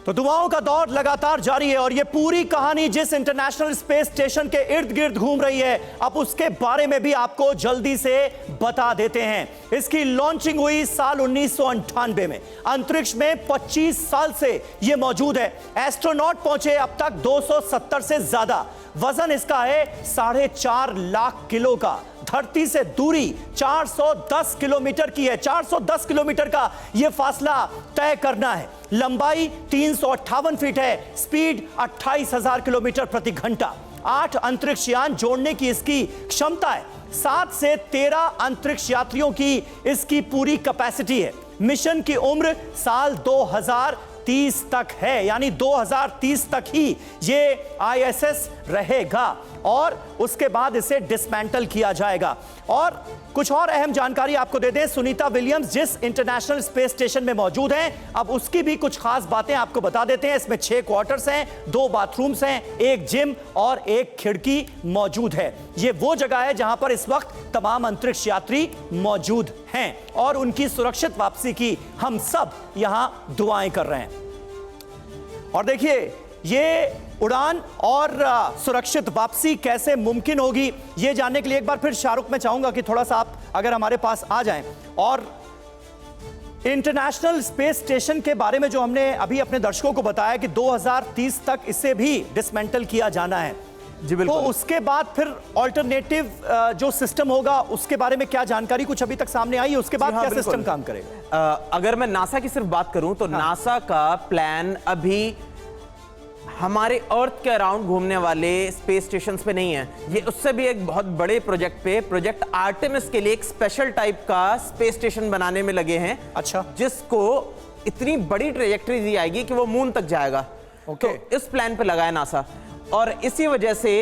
तो दुआओं का दौर लगातार जारी है और ये पूरी कहानी जिस इंटरनेशनल स्पेस स्टेशन के इर्द गिर्द घूम रही है, अब उसके बारे में भी आपको जल्दी से बता देते हैं। इसकी लॉन्चिंग हुई साल 1998 में। अंतरिक्ष में 25 साल से ये मौजूद है। एस्ट्रोनॉट पहुंचे अब तक 270 से ज्यादा। वजन इसका है 4.5 लाख किलो का। धरती से दूरी 410 किलोमीटर की है। 410 किलोमीटर का यह फासला तय करना है। लंबाई 358 फीट है। स्पीड 28,000 किलोमीटर प्रति घंटा। 8 अंतरिक्ष यान जोड़ने की इसकी क्षमता है। 7 से 13 अंतरिक्ष यात्रियों की इसकी पूरी कैपेसिटी है। मिशन की उम्र साल 2030 तक है, यानी 2030 तक ही ये ISS रहेगा और उसके बाद इसे डिसमेंटल किया जाएगा। और कुछ और अहम जानकारी आपको दे दें, सुनीता विलियम्स जिस इंटरनेशनल स्पेस स्टेशन में मौजूद हैं, अब उसकी भी कुछ खास बातें आपको बता देते हैं। इसमें 6 क्वार्टर्स हैं, 2 बाथरूम्स हैं, 1 जिम और 1 खिड़की मौजूद है। ये वो जगह है जहां पर इस वक्त तमाम अंतरिक्ष यात्री मौजूद हैं और उनकी सुरक्षित वापसी की हम सब यहां दुआएं कर रहे हैं। और देखिए ये उड़ान और सुरक्षित वापसी कैसे मुमकिन होगी, ये जानने के लिए एक बार फिर शाहरुख मैं चाहूंगा कि थोड़ा सा आप अगर हमारे पास आ जाएं और इंटरनेशनल स्पेस स्टेशन के बारे में जो हमने अभी अपने दर्शकों को बताया कि 2030 तक इसे भी डिसमेंटल किया जाना है। जी बिल्कुल। तो उसके बाद फिर ऑल्टरनेटिव जो सिस्टम होगा उसके बारे में क्या जानकारी कुछ अभी तक सामने आई है, उसके बाद क्या सिस्टम काम करेगा? अगर मैं नासा की सिर्फ बात करूं तो नासा का प्लान अभी हमारे अर्थ के अराउंड घूमने वाले स्पेस स्टेशंस पे नहीं है। ये उससे भी एक बहुत बड़े प्रोजेक्ट पे, प्रोजेक्ट आर्टेमिस के लिए एक स्पेशल टाइप का स्पेस स्टेशन बनाने में लगे हैं। अच्छा। जिसको इतनी बड़ी ट्रेजेक्टरी दी जाएगी कि वो मून तक जाएगा। तो इस प्लान पे लगा है नासा और इसी वजह से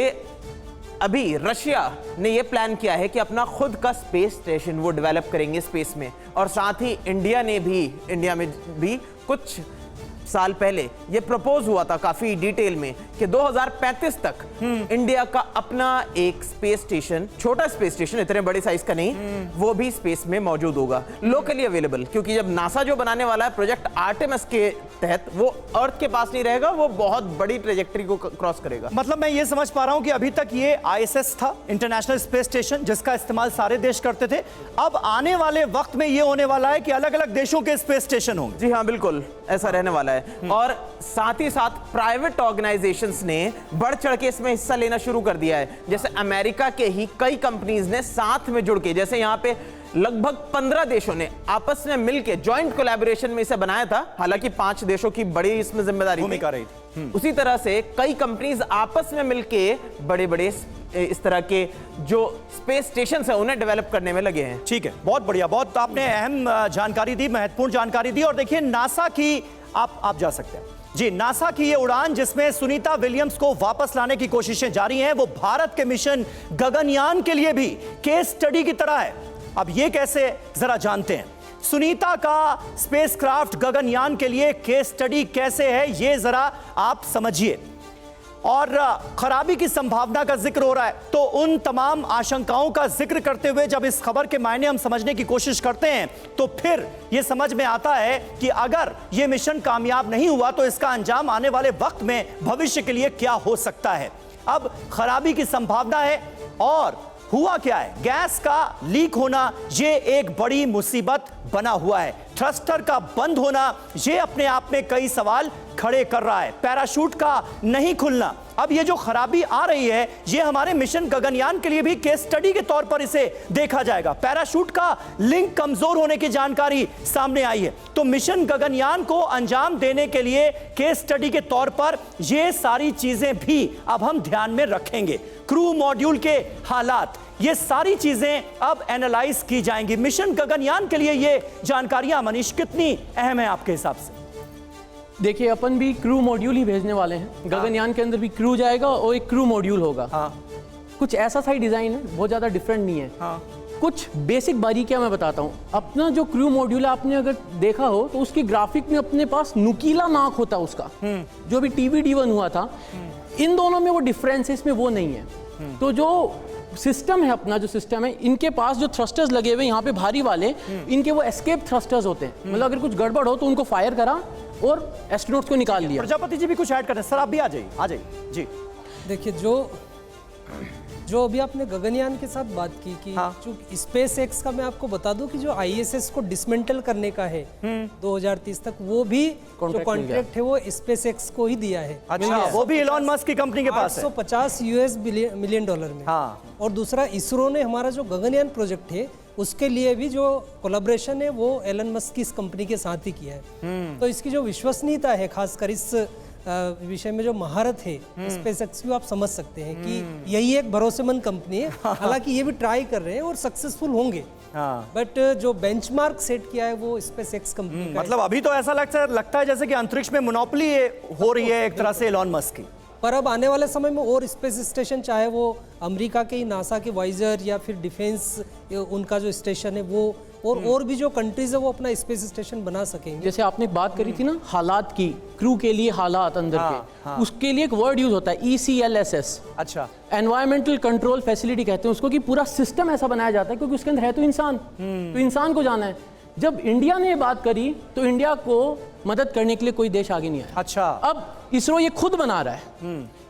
अभी रशिया ने ये प्लान किया है कि अपना खुद का स्पेस स्टेशन वो डेवलप करेंगे स्पेस में। और साथ ही इंडिया में भी कुछ साल पहले ये प्रपोज हुआ था काफी डिटेल में कि 2035 तक इंडिया का अपना एक स्पेस स्टेशन, छोटा स्पेस स्टेशन, इतने बड़े साइज का नहीं, वो भी स्पेस में मौजूद होगा, लोकली अवेलेबल। क्योंकि जब नासा जो बनाने वाला है प्रोजेक्ट आर्टेमिस के तहत, वो अर्थ के पास नहीं रहेगा, वो बहुत बड़ी ट्रेजेक्टरी को क्रॉस करेगा। मतलब मैं ये समझ पा रहा हूं कि अभी तक ये ISS था, इंटरनेशनल स्पेस स्टेशन, जिसका इस्तेमाल सारे देश करते थे। अब आने वाले वक्त में ये होने वाला है कि अलग अलग देशों के स्पेस स्टेशन होंगे। जी हाँ, बिल्कुल ऐसा रहने वाला है। और साथ ही साथ प्राइवेट ऑर्गेनाइजेशंस ने बढ़ चढ़ के इसमें हिस्सा लेना शुरू कर दिया है। जैसे अमेरिका के ही कई कंपनीज ने साथ में जुड़ के, जैसे यहाँ पे लगभग 15 देशों ने आपस में मिलकर जॉइंट कोलैबोरेशन में इसे बनाया था। हालांकि 5 देशों की बड़ी इसमें जिम्मेदारी भूमिका रही थी। उसी तरह से कई कंपनीज आपस में मिलके बड़े-बड़े इस तरह के जो स्पेस स्टेशन है उन्हें डेवलप करने में लगे हैं। ठीक है, बहुत बढ़िया, बहुत आपने अहम जानकारी दी, महत्वपूर्ण जानकारी दी। और देखिए नासा की आप जा सकते हैं जी, नासा की ये उड़ान जिसमें सुनीता विलियम्स को वापस लाने की कोशिशें जारी हैं, वो भारत के मिशन गगनयान के लिए भी केस स्टडी की तरह है। अब ये कैसे, जरा जानते हैं। सुनीता का स्पेसक्राफ्ट गगनयान के लिए केस स्टडी कैसे है, ये जरा आप समझिए। और खराबी की संभावना का जिक्र हो रहा है, तो उन तमाम आशंकाओं का जिक्र करते हुए जब इस खबर के मायने हम समझने की कोशिश करते हैं, तो फिर यह समझ में आता है कि अगर यह मिशन कामयाब नहीं हुआ तो इसका अंजाम आने वाले वक्त में भविष्य के लिए क्या हो सकता है। अब खराबी की संभावना है और हुआ क्या है, गैस का लीक होना, यह एक बड़ी मुसीबत बना हुआ है। थ्रस्टर का बंद होना, यह अपने आप में कई सवाल खड़े कर रहा है। पैराशूट का नहीं खुलना, अब ये जो खराबी आ रही है ये हमारे मिशन गगनयान के लिए भी केस स्टडी के तौर पर इसे देखा जाएगा। पैराशूट का लिंक कमजोर होने की जानकारी सामने आई है, तो मिशन गगनयान को अंजाम देने के लिए केस स्टडी के तौर पर ये सारी चीजें भी अब हम ध्यान में रखेंगे। क्रू मॉड्यूल के हालात, ये सारी चीजें अब एनालाइज की जाएंगी। मिशन गगनयान के लिए ये जानकारियां मनीष कितनी अहम है आपके हिसाब से? देखिए, अपन भी क्रू मॉड्यूल ही भेजने वाले हैं। गगनयान के अंदर भी क्रू जाएगा और एक क्रू मॉड्यूल होगा। कुछ ऐसा सा ही डिजाइन है, बहुत ज्यादा डिफरेंट नहीं है। कुछ बेसिक बारीकियां मैं बताता हूँ। अपना जो क्रू मॉड्यूल है, आपने अगर देखा हो तो उसकी ग्राफिक में अपने पास नुकीला नाक होता है उसका, जो भी TVD1 हुआ था। इन दोनों में वो डिफरेंस है, इसमें वो नहीं है। तो जो सिस्टम है, अपना जो सिस्टम है, इनके पास जो थ्रस्टर्स लगे हुए यहाँ पे भारी वाले, इनके वो एस्केप थ्रस्टर्स होते हैं। मतलब अगर कुछ गड़बड़ हो तो उनको फायर करा और एस्ट्रोनॉट्स को निकाल लिया। प्रजापति जी भी कुछ ऐड कर रहे हैं। सर आप भी आ जाइए जी। देखिए, जो अभी आपने गगनयान के साथ बात की कि जो स्पेस एक्स का, मैं आपको बता दूं कि जो ISS को डिसमेंटल करने का है 2030 तक, वो भी जो कॉन्ट्रैक्ट है वो स्पेस एक्स को ही दिया है। अच्छा, वो भी इलॉन मस्क की कंपनी के पास है, $850 मिलियन में। और दूसरा, इसरो ने हमारा जो गगनयान प्रोजेक्ट है उसके लिए भी जो कोलैबोरेशन है वो एलन मस्क की इस कंपनी के साथ ही किया है। तो इसकी जो विश्वसनीयता है, खासकर इस विषय में जो महारत है स्पेसएक्स की, आप समझ सकते हैं कि यही एक भरोसेमंद कंपनी है। हालांकि ये भी ट्राई कर रहे हैं और सक्सेसफुल होंगे, बट जो बेंचमार्क सेट किया है वो स्पेसएक्स कंपनी का। मतलब अभी तो ऐसा लगता है जैसे कि अंतरिक्ष में मोनोपोली हो रही है एक तरह से इलॉन मस्क की। पर अब आने वाले समय में और स्पेस स्टेशन, चाहे वो अमेरिका के ही नासा के वाइजर या फिर डिफेंस उनका जो स्टेशन है वो, और भी जो कंट्रीज है वो अपना स्पेस स्टेशन बना सकेंगे। जैसे आपने बात करी थी ना हालात की, क्रू के लिए हालात अंदर के, उसके लिए एक वर्ड यूज होता है ECLSS। अच्छा, एनवायरमेंटल कंट्रोल फैसिलिटी कहते हैं उसको, कि पूरा सिस्टम ऐसा बनाया जाता है क्योंकि उसके अंदर है तो इंसान, तो इंसान को जाना है। जब इंडिया ने ये बात करी तो इंडिया को मदद करने के लिए कोई देश आगे नहीं आया। अच्छा, अब इसरो ये खुद बना रहा है,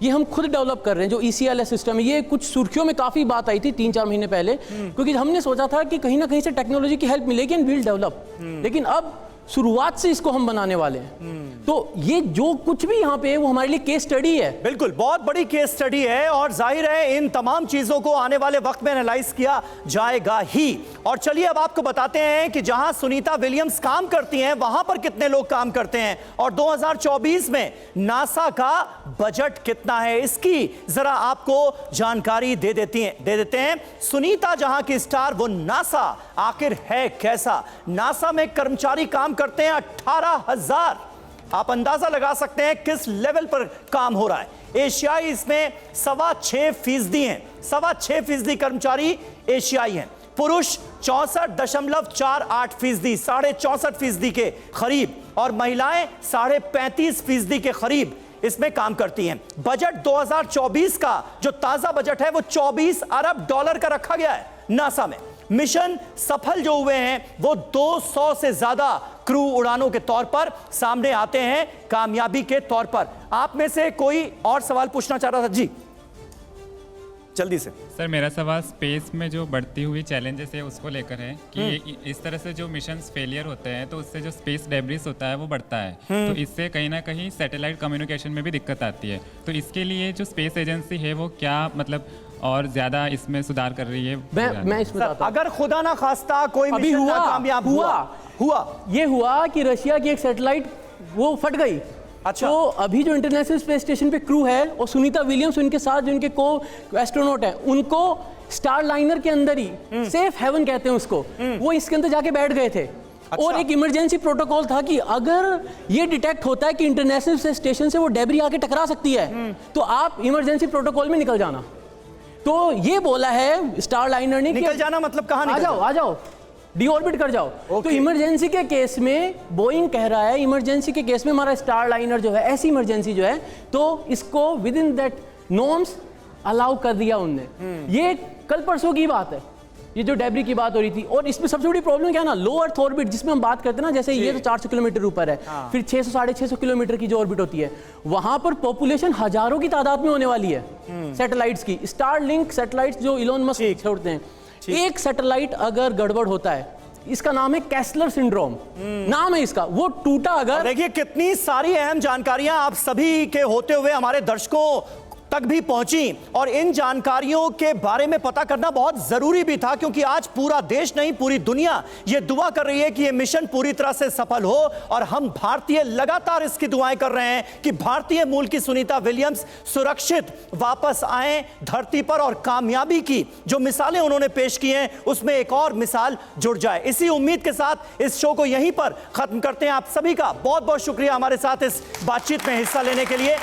ये हम खुद डेवलप कर रहे हैं जो ECLS सिस्टम है। ये कुछ सुर्खियों में काफी बात आई थी 3-4 महीने पहले, क्योंकि हमने सोचा था कि कहीं ना कहीं से टेक्नोलॉजी की हेल्प मिलेगी एंड विल डेवलप, लेकिन अब शुरुआत से इसको हम बनाने वाले हैं। तो ये जो कुछ भी यहाँ पे है वो हमारे लिए केस स्टडी है। बिल्कुल, बहुत बड़ी केस स्टडी है और जाहिर है इन तमाम चीजों को आने वाले वक्त में एनालाइज किया जाएगा ही। और चलिए अब आपको बताते हैं कि जहां सुनीता विलियम्स काम करती हैं वहां पर कितने लोग काम करते हैं और 2024 में नासा का बजट कितना है, इसकी जरा आपको जानकारी दे देते हैं। सुनीता जहां की स्टार, वो नासा आखिर है कैसा? नासा में कर्मचारी काम करते हैं 18,000। आप अंदाजा लगा सकते हैं किस लेवल पर काम हो रहा है। एशियाई इसमें 6.25% हैं, 6.25% कर्मचारी एशियाई हैं। पुरुष 64.48%, 64.5% के करीब, और महिलाएं 35.5% के करीब इसमें काम करती हैं। बजट 2024 का जो ताजा बजट है वो $24 अरब का रखा गया है नासा में। मिशन सफल जो हुए हैं वो 200 से ज्यादा क्रू उड़ानों के तौर पर सामने आते हैं कामयाबी के तौर पर। आप में से कोई और सवाल पूछना चाह रहा था? जी जल्दी से। सर मेरा सवाल स्पेस में जो बढ़ती हुई चैलेंजेस है उसको लेकर है कि इस तरह से जो मिशन फेलियर होते हैं तो उससे जो स्पेस डेब्रिस होता है वो बढ़ता है, तो इससे कहीं ना कहीं सैटेलाइट कम्युनिकेशन में भी दिक्कत आती है। तो इसके लिए जो स्पेस एजेंसी है वो क्या मतलब और ज्यादा इसमें सुधार कर रही है? मैं इसमें अगर खुदा ना खास्ता कोई मिशन कामयाब हुआ ये हुआ कि रशिया की एक सैटेलाइट वो फट गई। अच्छा, तो अभी जो इंटरनेशनल स्पेस स्टेशन पे क्रू है और सुनीता विलियम्स उनके साथ जो उनके को एस्ट्रोनॉट है, उनको स्टार लाइनर के अंदर ही सेफ हेवन कहते हैं उसको, वो इसके अंदर जाके बैठ गए थे। अच्छा। और एक इमरजेंसी प्रोटोकॉल था कि अगर ये डिटेक्ट होता है कि इंटरनेशनल स्पेस स्टेशन से वो डेब्री आके टकरा सकती है तो आप इमरजेंसी प्रोटोकॉल में निकल जाना। तो ये बोला है स्टार लाइनर ने, निकल जाना मतलब कहां निकल आ जाओ डीऑर्बिट कर जाओ। तो इमरजेंसी के केस में बोइंग कह रहा है, इमरजेंसी के केस में हमारा स्टार लाइनर जो है, ऐसी इमरजेंसी जो है, तो इसको with in that norms allow कर दिया उनने। ये कल परसों की बात है, ये जो डेब्री की बात हो रही थी। और इसमें सबसे बड़ी प्रॉब्लम क्या है ना, लो अर्थ ऑर्बिट जिसमें हम बात करते हैं ना, जैसे ये तो 400 किलोमीटर ऊपर है, फिर 600-650 किलोमीटर की जो ऑर्बिट होती है, वहां पर पॉपुलेशन हजारों की तादाद में होने वाली है सैटेलाइट्स की। स्टारलिंक सैटेलाइट्स जो इलोन मस्क छोड़ते हैं, एक सैटेलाइट अगर गड़बड़ होता है इसका नाम है कैस्लर सिंड्रोम, नाम है इसका। वो टूटा अगर, देखिए कितनी सारी अहम जानकारियां आप सभी के होते हुए हमारे दर्शकों तक भी पहुंची, और इन जानकारियों के बारे में पता करना बहुत जरूरी भी था, क्योंकि आज पूरा देश नहीं पूरी दुनिया ये दुआ कर रही है कि ये मिशन पूरी तरह से सफल हो, और हम भारतीय लगातार इसकी दुआएं कर रहे हैं कि भारतीय मूल की सुनीता विलियम्स सुरक्षित वापस आए धरती पर, और कामयाबी की जो मिसालें उन्होंने पेश की हैं उसमें एक और मिसाल जुड़ जाए। इसी उम्मीद के साथ इस शो को यहीं पर खत्म करते हैं। आप सभी का बहुत बहुत शुक्रिया हमारे साथ इस बातचीत में हिस्सा लेने के लिए।